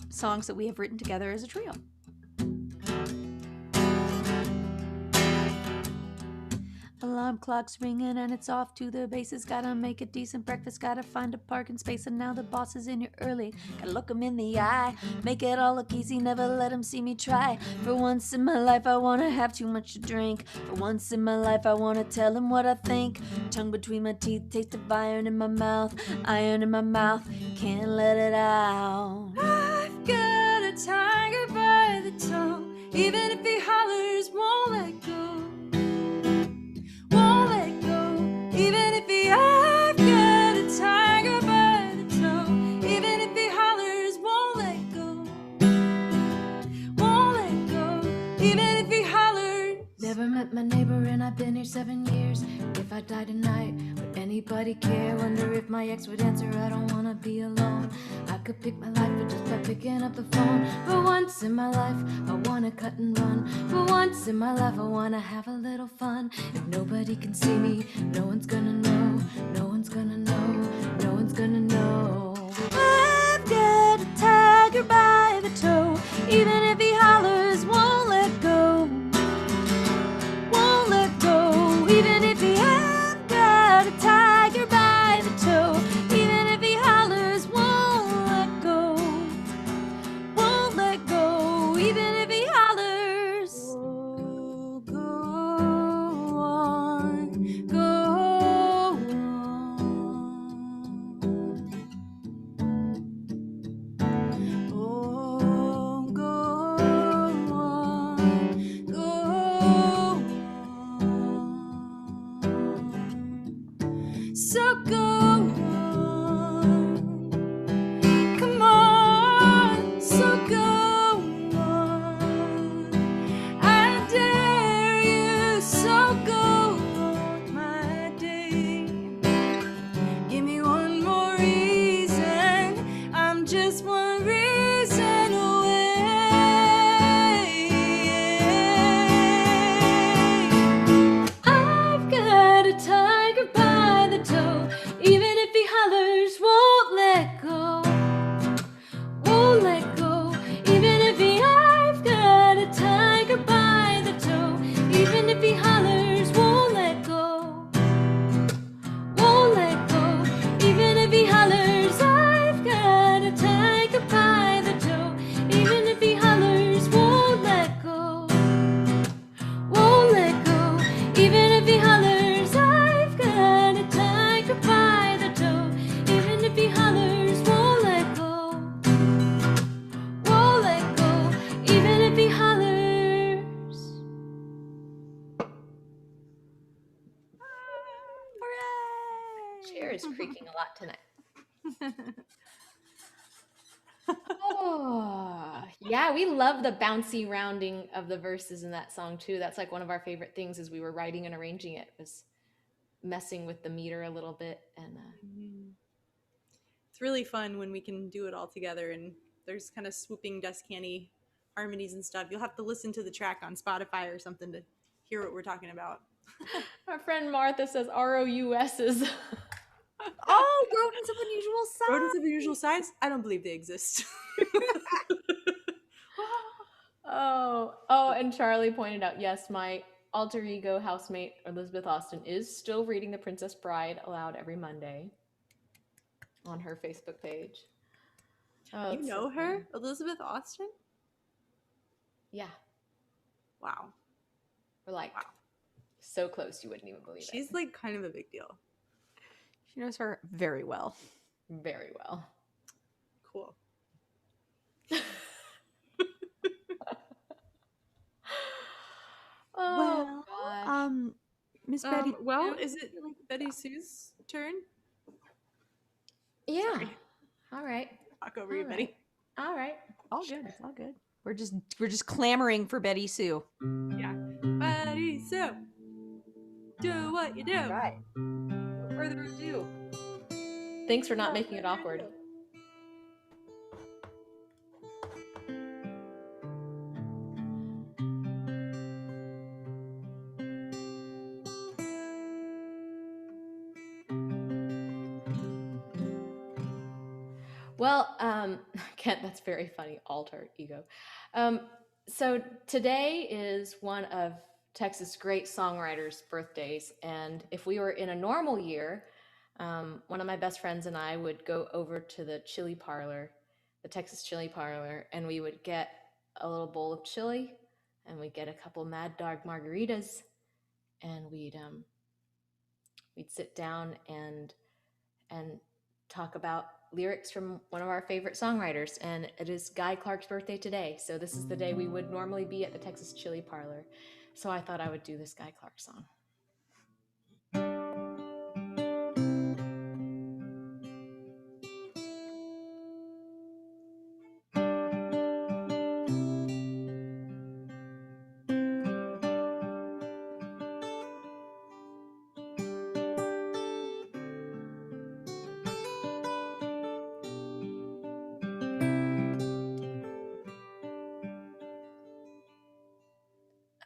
songs that we have written together as a trio. Alarm clock's ringing and it's off to the bases. Gotta make a decent breakfast, gotta find a parking space. And now the boss is in here early, gotta look him in the eye. Make it all look easy, never let him see me try. For once in my life I wanna have too much to drink. For once in my life I wanna tell him what I think. Tongue between my teeth, taste of iron in my mouth. Iron in my mouth, can't let it out. I've got a tiger by the toe. Even if he hollers, won't let go. Won't let go. Even if he, I've got a tiger by the toe. Even if he hollers, won't let go. Won't let go. Even if he hollers. Never met my neighbor and I've been here 7 years. If I die tonight, would anybody care? Wonder if my ex would answer, I don't wanna be alone. I could pick my life but just by picking up the phone. For once in my life, I wanna cut and run. For once in my life, I wanna have a little fun. If nobody can see me, no one's gonna know. No one's gonna know. No one's gonna know. I've got a tiger by the toe. Even if he hollers, won't let go. Won't let go. Even if he, I've got a tiger by the toe. Even if he hollers, won't let go. Won't let go. Even if he hollers. Oh, go on. Go on. Oh, go on. Go on. So go on. Come on. So go on. I dare you. So go on, my day. Give me one more reason. I'm just one reason away. I've got a tiger by the toe. Even if he hollers, won't let go. Won't let go. Even if he, I've got a tiger by the toe. Even if he hollers, won't let go. Won't let go. Even if he hollers, I've got a tiger by the toe. Even if he hollers, won't let go. Won't let go. Even if he hollers, I've got a tiger by the toe. Even if he hollers, won't let go. Won't let go. Even if he hollers. Chair is creaking a lot tonight. Oh, yeah, we love the bouncy rounding of the verses in that song too. That's like one of our favorite things as we were writing and arranging it was messing with the meter a little bit. And It's really fun when we can do it all together and there's kind of swooping Descani harmonies and stuff. You'll have to listen to the track on Spotify or something to hear what we're talking about. our friend Martha says ROUS is. Oh, rodents of unusual size. Rodents of unusual size? I don't believe they exist. Oh, and Charlie pointed out, yes, my alter ego housemate Elizabeth Austin is still reading The Princess Bride aloud every Monday on her Facebook page. Oh, You know her? Elizabeth Austin? Yeah, Wow. we're like so close you wouldn't even believe it. She's like kind of a big deal. She knows her very well. Very well. Cool. Oh, gosh. Miss Betty. Well, is it Betty Sue's turn? Yeah. Sorry. All right. Talk over you, Betty. All right. All good. It's all good. We're just clamoring for Betty Sue. Yeah. Betty Sue, do what you do. All right. No further ado. Thanks for not making it awkward. Well, Kent, that's very funny, alter ego. So today is one of Texas' great songwriters' birthdays, and if we were in a normal year, one of my best friends and I would go over to the chili parlor, the Texas chili parlor, and we would get a little bowl of chili, and we'd get a couple Mad Dog margaritas, and we'd sit down and talk about lyrics from one of our favorite songwriters, and it is Guy Clark's birthday today, so this is the day we would normally be at the Texas chili parlor, so I thought I would do this Guy Clark song.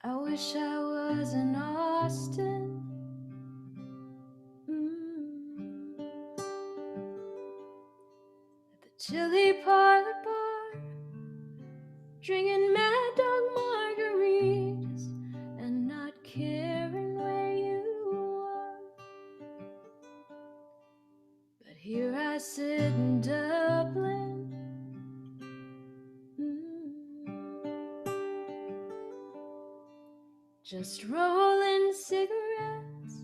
I wish I was in Austin. At the chili parlor bar, drinking Mad Dog margaritas and not caring where you are. But here I sit in Dublin. Just rolling cigarettes,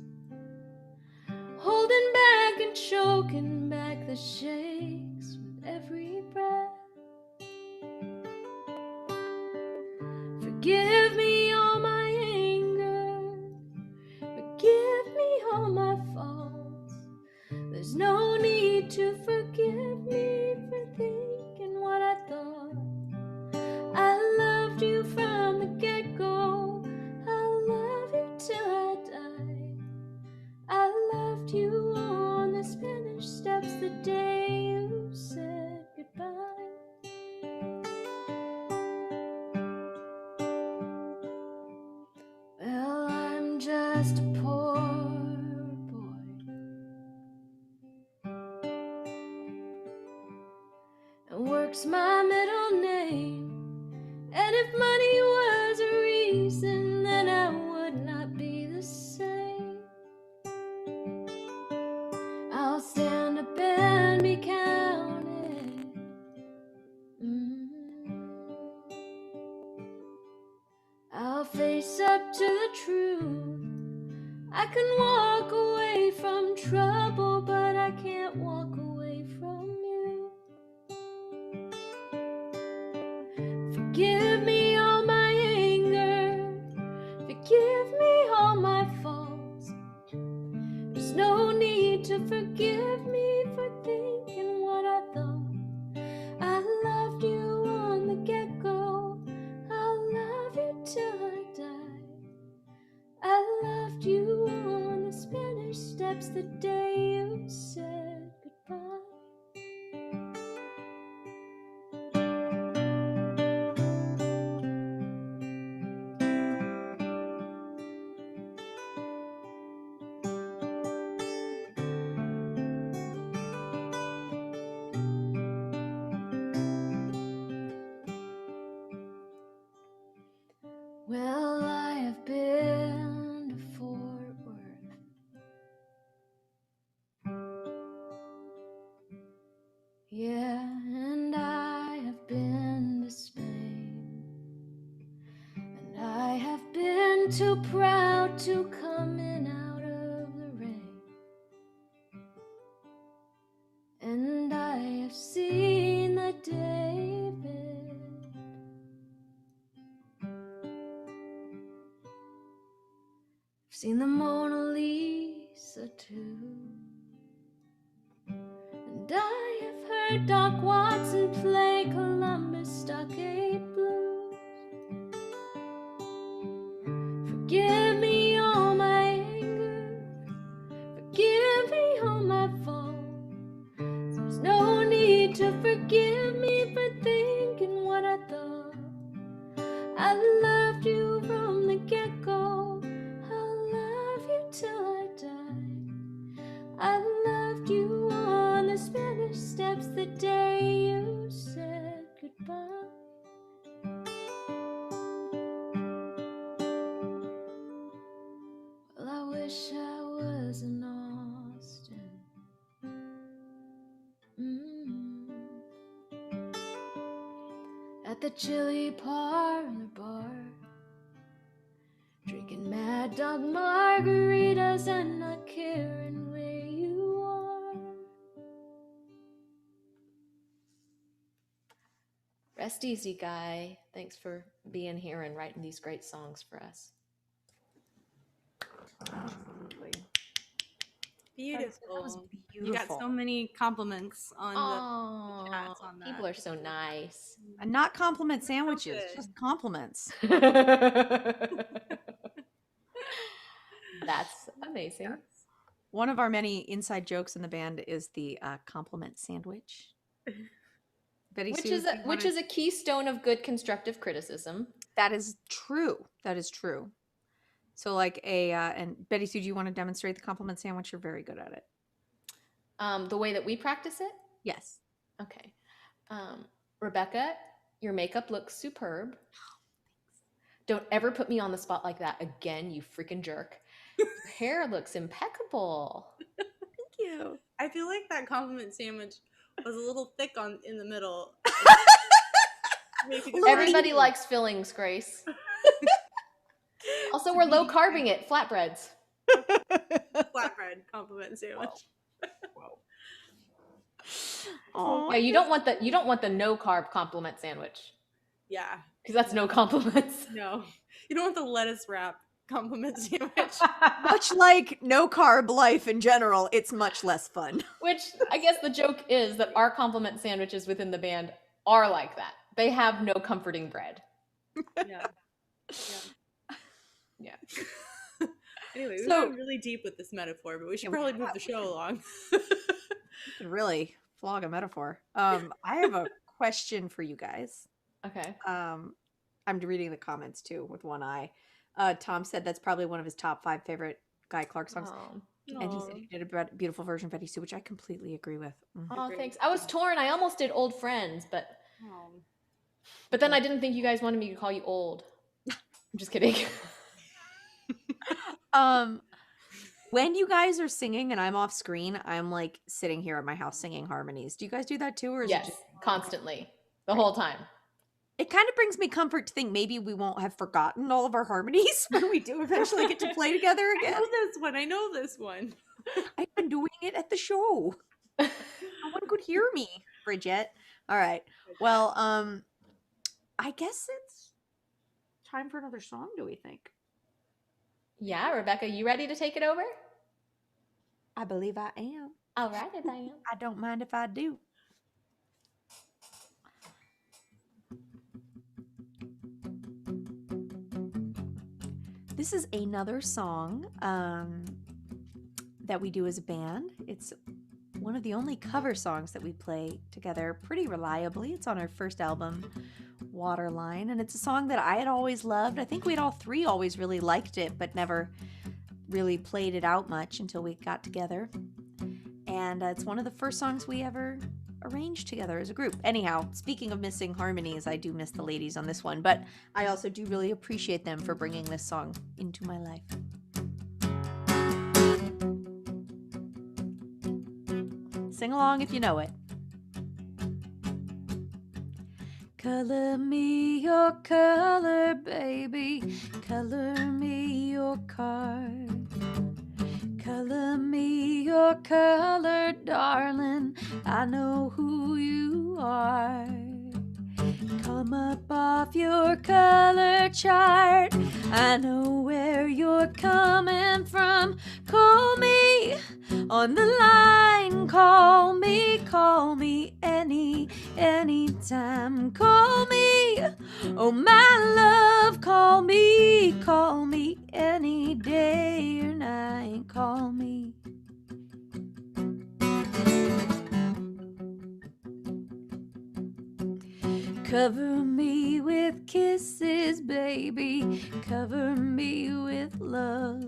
holding back and choking back the shakes with every breath. Forgive me all my anger, forgive me all my faults. There's no need to forgive me for thinking what I thought. I loved you from the get-go. Till I die. I loved you on the Spanish Steps the day you said goodbye. Well, I'm just a poor boy, and work's my middle name. And if money was a reason, then I would not be the same. I'll stand up and be counted. I'll face up to the truth. I can walk away from trouble, but I can't walk away from you. Forgive me all my anger, forgive me all my faults. There's no need to forgive me for thinking what I thought. I loved you on the get-go, I'll love you till I die. I loved you on the Spanish Yeah, and I have been to Spain, and I have been too proud to come in out of the rain, and I have seen the David, I've seen the Mona Lisa too. And I have heard Doc Watson play Columbus Stockade Blues. Forgive me all my anger, forgive me all my fault. There's no need to forgive me for thinking what I thought. I loved you from the get-go, I'll love you till I die. I loved you on the Spanish Steps the day you said goodbye. Well, I wish I was in Austin. At the Chili Parlor bar, drinking Mad Dog margaritas and not caring where you are. Rest easy, Guy. Thanks for being here and writing these great songs for us. Absolutely. Beautiful. That was You got so many compliments on the chats on that. People are so nice. And not compliment sandwiches, good. just compliments. That's amazing. One of our many inside jokes in the band is the compliment sandwich. Betty Which Sue, is a keystone of good constructive criticism. that is true. That is true. So like and Betty Sue, do you want to demonstrate the compliment sandwich? You're very good at it. The way that we practice it? Yes. Okay. Rebecca, your makeup looks superb. Don't ever put me on the spot like that again, you freaking jerk. Your hair looks impeccable. Thank you. I feel like that compliment sandwich was a little thick in the middle. Everybody likes fillings, Grace. Also, we're low carbing it. Flatbreads. Flatbread compliment sandwich. Wow. Yeah, you don't want the no carb compliment sandwich Yeah. because that's no compliments. No. You don't want the lettuce wrap compliment sandwich. Much like no carb life in general, it's much less fun. Which I guess the joke is that our compliment sandwiches within the band are like that. They have no comforting bread. Yeah. Yeah. Anyway, we So- went really deep with this metaphor, but we should probably move the show along. You could really flog a metaphor. I have a question for you guys. Okay. I'm reading the comments too with one eye. Tom said that's probably one of his top 5 favorite Guy Clark songs. And he said he did a beautiful version of Betty Sue, which I completely agree with. Oh, thanks. I was torn. I almost did Old Friends, but Oh. then I didn't think you guys wanted me to call you old. I'm just kidding. When you guys are singing and I'm off screen, I'm like sitting here at my house singing harmonies. Do you guys do that too, or is Yes, it just constantly, the whole time. It kind of brings me comfort to think maybe we won't have forgotten all of our harmonies when we do eventually get to play together I again. know this one. I've been doing it at the show. No one could hear me, Bridget. All right. Well, I guess it's time for another song, do we think? Yeah, Rebecca, you ready to take it over? I believe I am. All right, I am. I don't mind if I do. This is another song that we do as a band. It's one of the only cover songs that we play together pretty reliably. It's on our first album, Waterline, and it's a song that I had always loved. I think we'd all three always really liked it, but never really played it out much until we got together. And it's one of the first songs we ever arranged together as a group. Anyhow, speaking of missing harmonies, I do miss the ladies on this one, but I also do really appreciate them for bringing this song into my life. Sing along if you know it. Color me your color, baby. Color me your card. Color me your color, darling. I know who you are. Come up off your color chart. I know where you're coming from. Call me on the line. Call me anytime. Call me, oh my love. Call me any day or night. Call me. Cover me with kisses, baby. Cover me with love.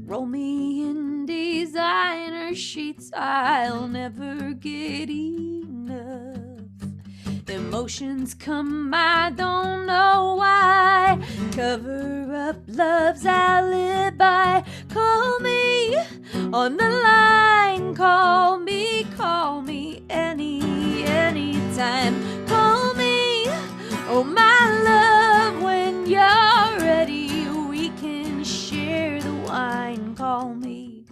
Roll me in designer sheets. I'll never get enough. Emotions come, I don't know why. Cover up love's alibi. Call me on the line. Call me anytime. Call me, oh my love, when you're ready, we can share the wine. Call me.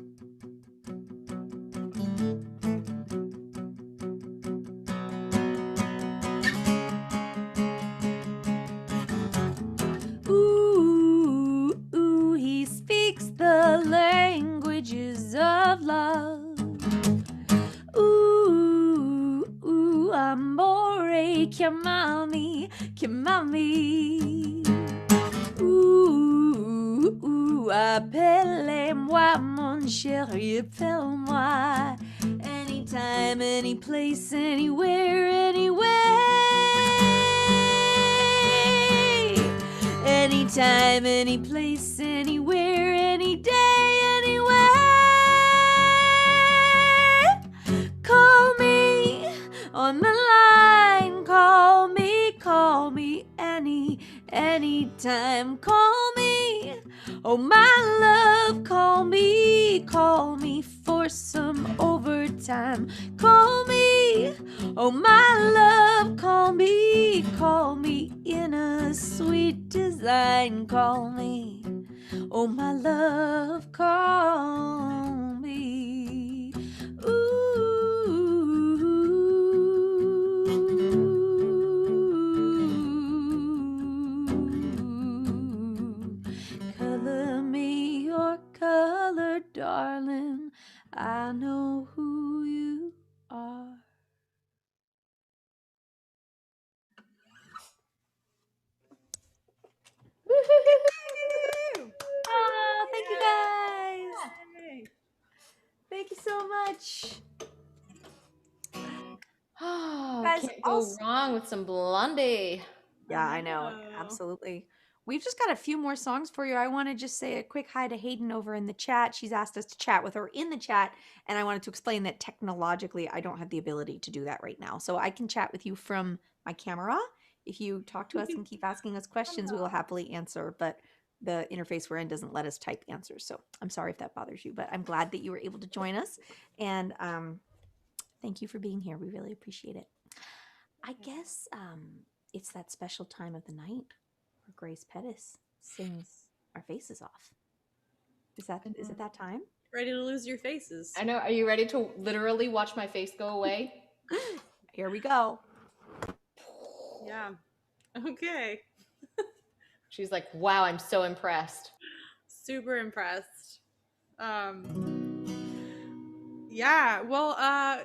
Ooh, ooh, he speaks the languages of love. Ooh, ooh, amore, chiamami. Ooh, ooh, appelez-moi, mon chéri, appelle-moi. Anytime, any place, anywhere, anyway. Anytime, any place, anywhere, any day, anyway. Call me on the line. Call me anytime. Call me, oh my love. Call me for some overtime. Call me, oh my love. Call me in a sweet design. Call me, oh my love. Call me. Color me your color, darling. I know who you are. Oh, thank you guys. Thank you so much. Oh, Guys, can't go wrong with some Blondie. Yeah, I know. Absolutely. We've just got a few more songs for you. I want to just say a quick hi to Hayden over in the chat. She's asked us to chat with her in the chat, and I wanted to explain that technologically I don't have the ability to do that right now. So I can chat with you from my camera. If you talk to us and keep asking us questions, we will happily answer, but the interface we're in doesn't let us type answers. So I'm sorry if that bothers you, but I'm glad that you were able to join us. And thank you for being here. We really appreciate it. I guess it's that special time of the night where Grace Pettis sings our faces off. Is it that time? Ready to lose your faces. I know. Are you ready to literally watch my face go away? Here we go. Yeah. Okay. She's like, wow, I'm so impressed. Super impressed. Yeah, well, I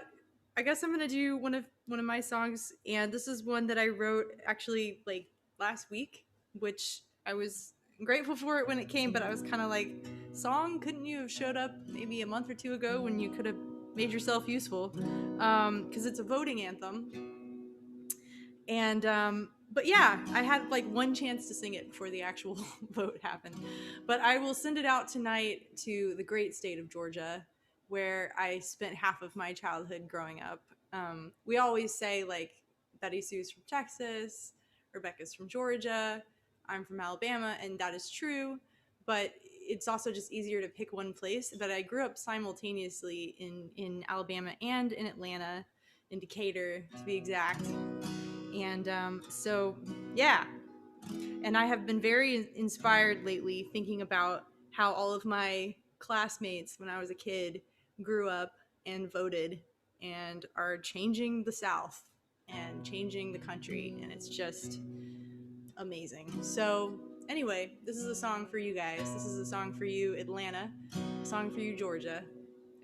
guess I'm gonna do one of my songs, and this is one that I wrote actually like last week, which I was grateful for it when it came, but I was kind of like, song, couldn't you have showed up maybe a month or two ago when you could have made yourself useful? Because it's a voting anthem, and but yeah, I had like one chance to sing it before the actual vote happened, but I will send it out tonight to the great state of Georgia, where I spent half of my childhood growing up. We always say like Betty Sue's from Texas, Rebecca's from Georgia, I'm from Alabama, and that is true, but it's also just easier to pick one place. But I grew up simultaneously in Alabama and in Atlanta, in Decatur to be exact. And so, yeah. And I have been very inspired lately thinking about how all of my classmates when I was a kid grew up and voted and are changing the South and changing the country. And it's just amazing. So, anyway, this is a song for you guys. This is a song for you, Atlanta, a song for you, Georgia,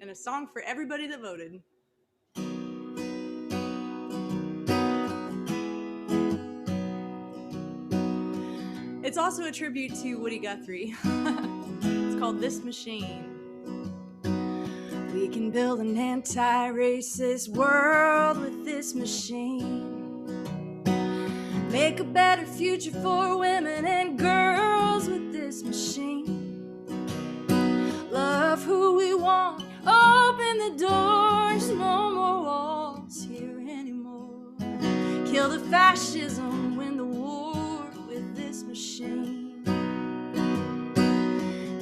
and a song for everybody that voted. It's also a tribute to Woody Guthrie. It's called This Machine. We can build an anti-racist world with this machine. Make a better future for women and girls with this machine. Love who we want, open the doors, no more walls here anymore. Kill the fascism, win the war with this machine.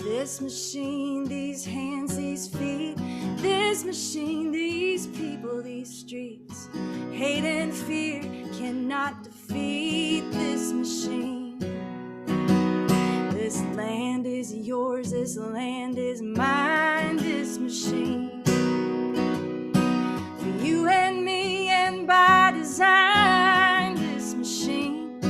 This machine, these hands, these feet. This machine, these people, these streets. Hate and fear cannot defeat this machine. This land is yours, this land is mine, this machine. For you and me and by design, this machine.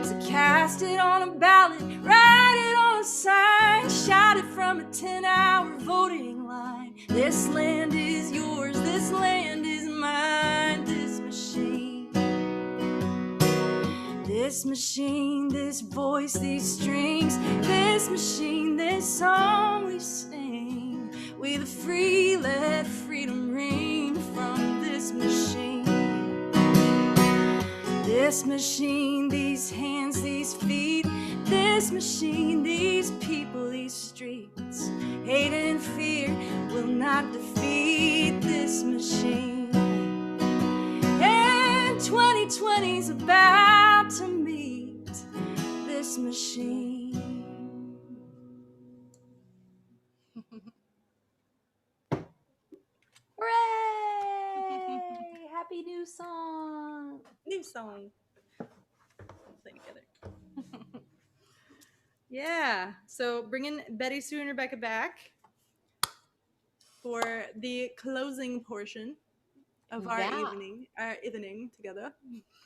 So cast it on a ballot, write it on a sign, shout it from a 10-hour voting line. This land is yours, this land is mine, this machine. This machine, this voice, these strings. This machine, this song we sing. We the free, let freedom ring from this machine. This machine, these hands, these feet. This machine, these people, these streets. Hate and fear will not defeat this machine. And 2020's about to meet this machine. Hooray! Happy new song. New song. Play together. Yeah. So bringing Betty Sue and Rebecca back for the closing portion of our evening together.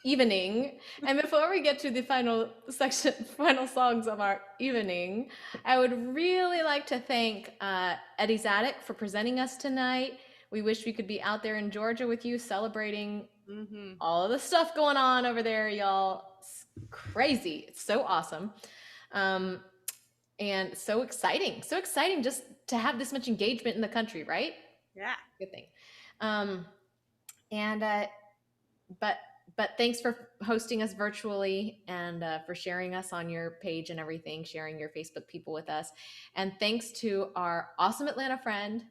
Evening. And before we get to the final section, final songs of our evening, I would really like to thank Eddie Zadek for presenting us tonight. We wish we could be out there in Georgia with you celebrating all of the stuff going on over there, y'all. It's crazy. It's so awesome. And so exciting just to have this much engagement in the country, right? Yeah. Good thing. But thanks for hosting us virtually and for sharing us on your page and everything, sharing your Facebook people with us. And thanks to our awesome Atlanta friend,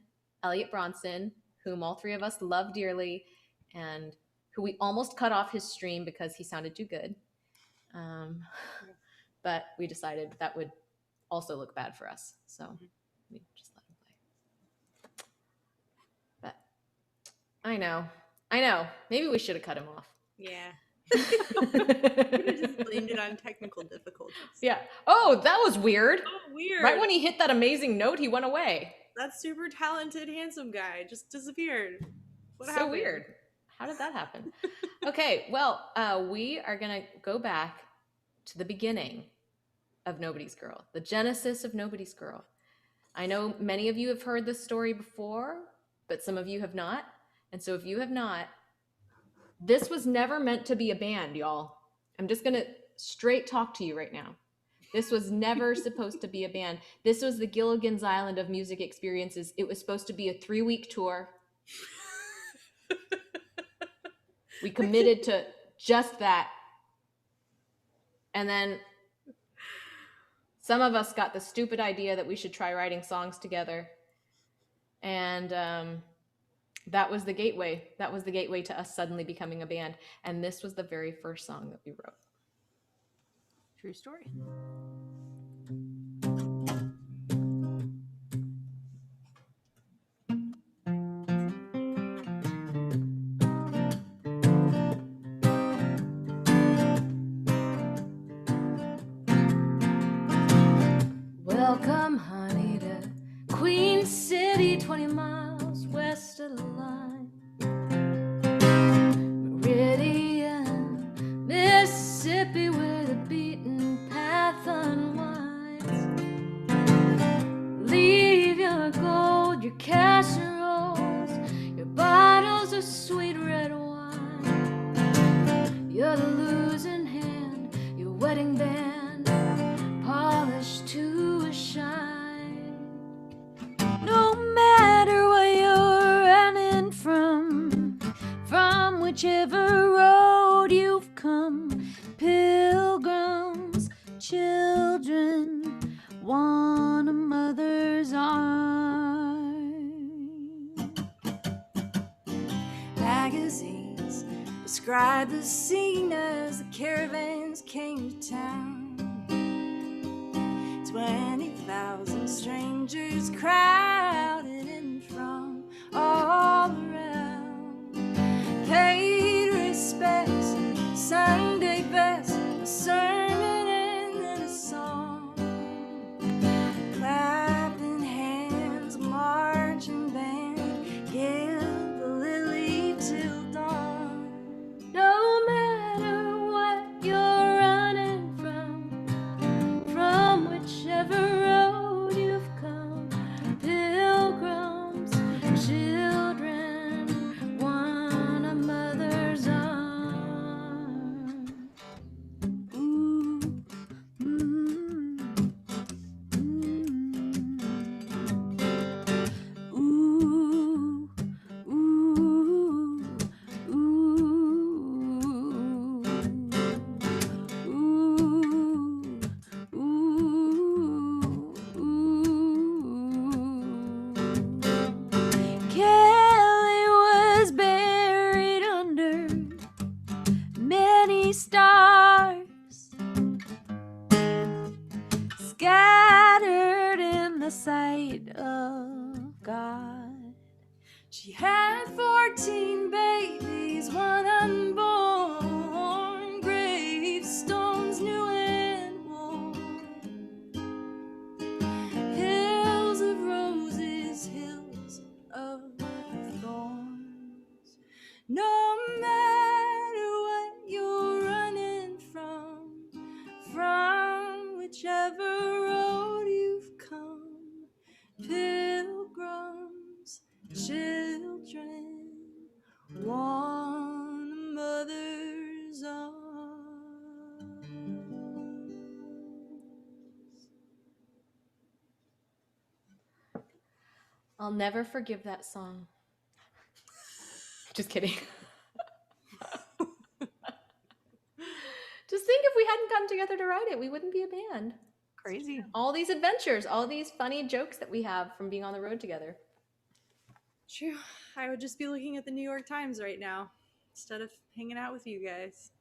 Eliot Bronson, whom all three of us love dearly and who we almost cut off his stream because he sounded too good. But we decided that would also look bad for us. So we just let him play. But I know. Maybe we should have cut him off. Yeah. You just blamed it on technical difficulties. Yeah. Oh, that was weird. Oh, weird. Right when he hit that amazing note, he went away. That super talented, handsome guy just disappeared. What so happened? Weird. How did that happen? Okay, well, we are going to go back to the beginning of Nobody's Girl, the genesis of Nobody's Girl. I know many of you have heard this story before, but some of you have not. And so if you have not, this was never meant to be a band, y'all. I'm just going to straight talk to you right now. This was never supposed to be a band. This was the Gilligan's Island of music experiences. It was supposed to be a 3-week tour. We committed to just that. And then some of us got the stupid idea that we should try writing songs together. And that was the gateway. That was the gateway to us suddenly becoming a band. And this was the very first song that we wrote. True story. magazines describe the scene as the caravans came to town. 20,000 strangers crowded in from all around. Paid respects, Sunday best, a sermon and then a song. Clapping hands, marching band, give the lily till dawn. No matter what you're running from whichever road you've come, pilgrims, children, want a mother's arm. Ooh, ooh, ooh, Kelly was buried under many stars, scattered in the sight of God. She had 14 babies, one unborn, gravestones new and worn, hills of roses, hills of thorns. No matter what you're running from whichever road you've come, pilgrims, children, want a mother's arms. I'll never forgive that song. Just kidding. Just think if we hadn't gotten together to write it, we wouldn't be a band. Crazy. All these adventures, all these funny jokes that we have from being on the road together. True. I would just be looking at the New York Times right now instead of hanging out with you guys.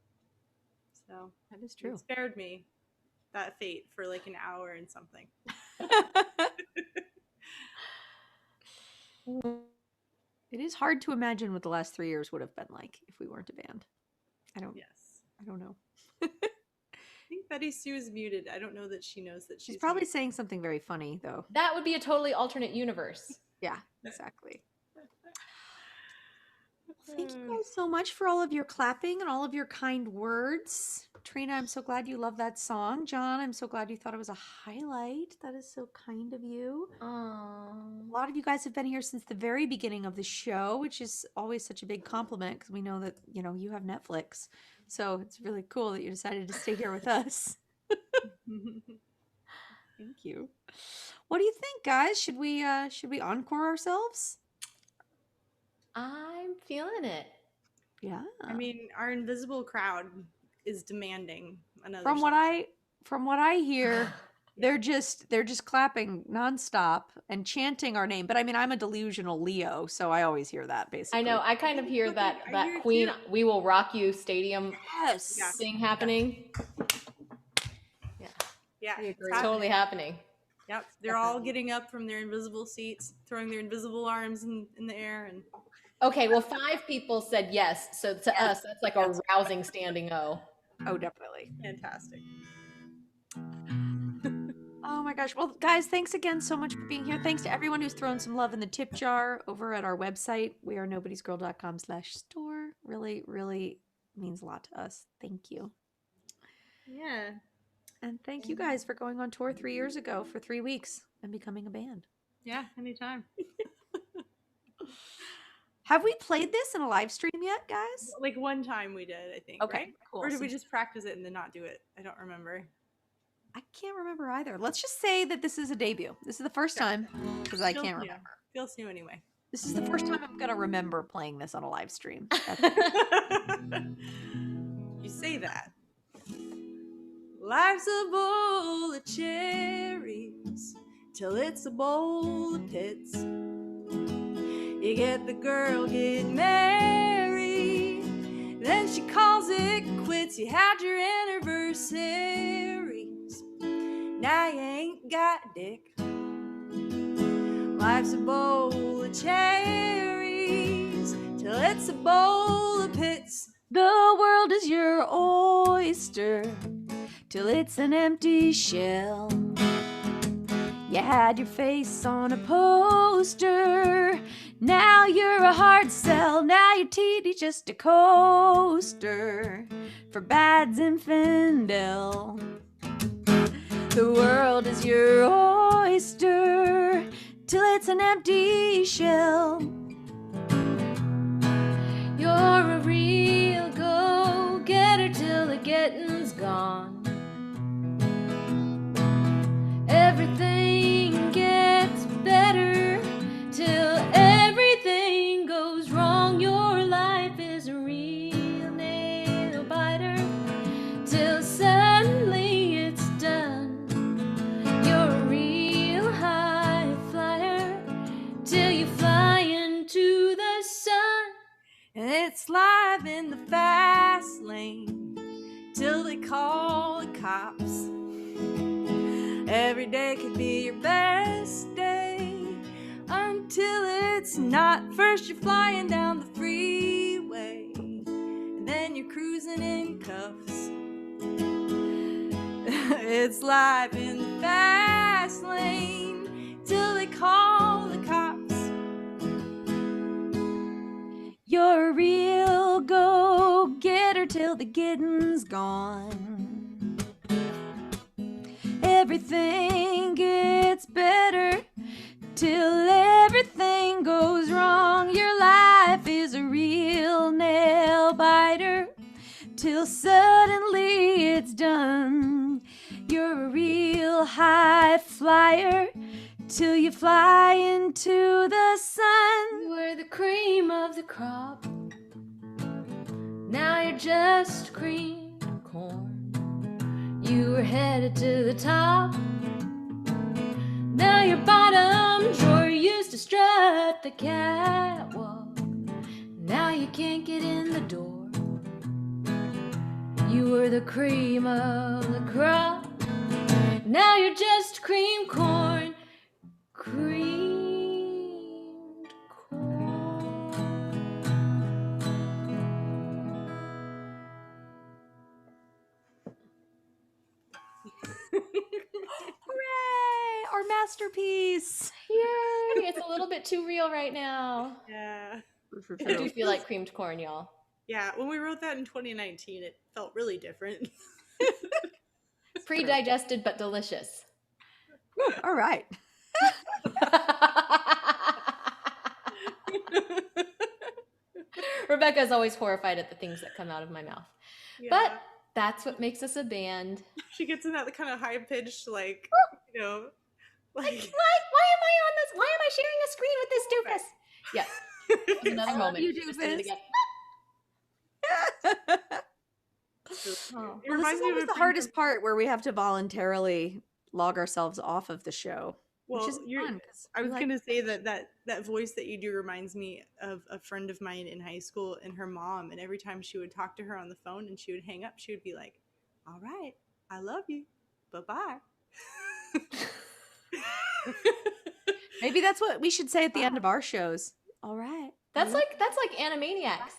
So That is true. it spared me that fate for like an hour and something. It is hard to imagine what the last 3 years would have been like if we weren't a band. I don't Yes. know. I think Betty Sue is muted. I don't know that she knows that She's probably muted. saying something very funny though. That would be a totally alternate universe. Yeah, exactly. Well, thank you guys so much for all of your clapping and all of your kind words. Trina, I'm so glad you love that song. John, I'm so glad you thought it was a highlight. That is so kind of you. A lot of you guys have been here since the very beginning of the show, which is always such a big compliment because we know that, you have Netflix. So it's really cool that you decided to stay here with us. Thank you. What do you think, guys? Should we encore ourselves? I'm feeling it. Yeah. I mean, our invisible crowd is demanding another. From what I hear, they're just clapping nonstop and chanting our name. But I mean, I'm a delusional Leo, so I always hear that basically. I know. I kind of hear that I hear it Queen too. "We Will Rock You" stadium Yes. Yeah. thing happening. Yeah, I agree. it's Totally happening. Yep, they're all getting up from their invisible seats, throwing their invisible arms in the air, and Okay, well, 5 people said yes. So to us, that's like a rousing standing O. Oh, definitely. fantastic. Oh my gosh. Well, guys, thanks again so much for being here. Thanks to everyone who's thrown some love in the tip jar over at our website, wearenobodiesgirl.com/store. Really, really means a lot to us. Thank you. Yeah. And thank you guys for going on tour 3 years ago for 3 weeks and becoming a band. Yeah, anytime. Have we played this in a live stream yet, guys? Like one time we did, I think. Okay, Right? cool. Or did we So- just practice it and then not do it? I don't remember. I can't remember either. Let's just say that this is a debut. This is the first time because I can't remember. Feels new anyway. This is the first time I'm going to remember playing this on a live stream. You say that. Life's a bowl of cherries till it's a bowl of pits. You get the girl, get married, Then she calls it quits. You had your anniversaries. Now you ain't got a dick. Life's a bowl of cherries till it's a bowl of pits. The world is your oyster till it's an empty shell. You had your face on a poster. Now you're a hard sell. Now your TD's just a coaster for Bads and Fendel. The world is your oyster till it's an empty shell. You're a real go-getter till the getting's gone. Everything gets better till everything goes wrong. Your life is a real nail biter till suddenly it's done. You're a real high flyer till you fly into the sun. And it's live in the fast lane till they call the cops. Every day could be your best day until it's not. First you're flying down the freeway, and then you're cruising in cuffs. It's live in the fast lane till they call the cops. You're a real go-getter till the getting's gone. Everything gets better till everything goes wrong. Your life is a real nail biter till suddenly it's done. You're a real high flyer till you fly into the sun. You were the cream of the crop. Now you're just creamed corn. You were headed to the top. Now your bottom drawer used to strut the catwalk. Now you can't get in the door. You were the cream of the crop. Now you're just cream corn. Creamed corn. Hooray! Our masterpiece. Yay! It's a little bit too real right now. Yeah. I do feel like creamed corn, y'all. Yeah, when we wrote that in 2019, it felt really different. Pre-digested but delicious. All right. Rebecca's always horrified at the things that come out of my mouth. Yeah. But that's what makes us a band. She gets in that kind of high pitched, like, you know, like. Why am I on this? Why am I sharing a screen with this doofus? Yeah. Another moment. you, Just did it doofus. again. Oh. It Well, this reminds is me of always a the thing hardest part where we have to voluntarily log ourselves off of the show. Well, which is fun, 'cause I we was like- gonna say that voice that you do reminds me of a friend of mine in high school and her mom. And every time she would talk to her on the phone and she would hang up, she would be like, "All right, I love you, bye bye." Maybe that's what we should say at the end of our shows. All right. That's like Animaniacs.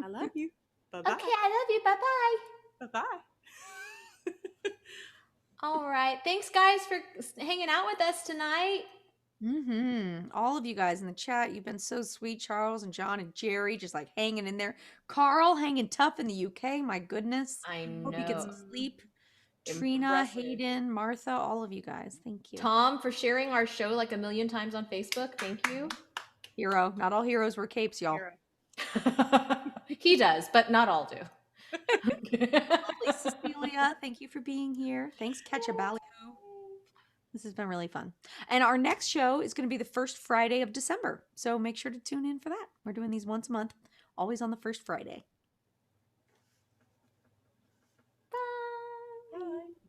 I love you, bye bye, Okay, I love you. Bye-bye. bye bye. All right. Thanks, guys, for hanging out with us tonight. All of you guys in the chat, you've been so sweet. Charles and John and Jerry just like hanging in there. Carl hanging tough in the UK. My goodness. I know. Hope you get some sleep. Trina, Impressive. Hayden, Martha, all of you guys. Thank you. Tom, for sharing our show like a million times on Facebook. Thank you. Hero. Not all heroes wear capes, y'all. Hero. He does, but not all do. Lovely Cecilia, thank you for being here. Thanks, Ketchabalio. This has been really fun. And our next show is going to be the first Friday of December. So make sure to tune in for that. We're doing these once a month, always on the first Friday.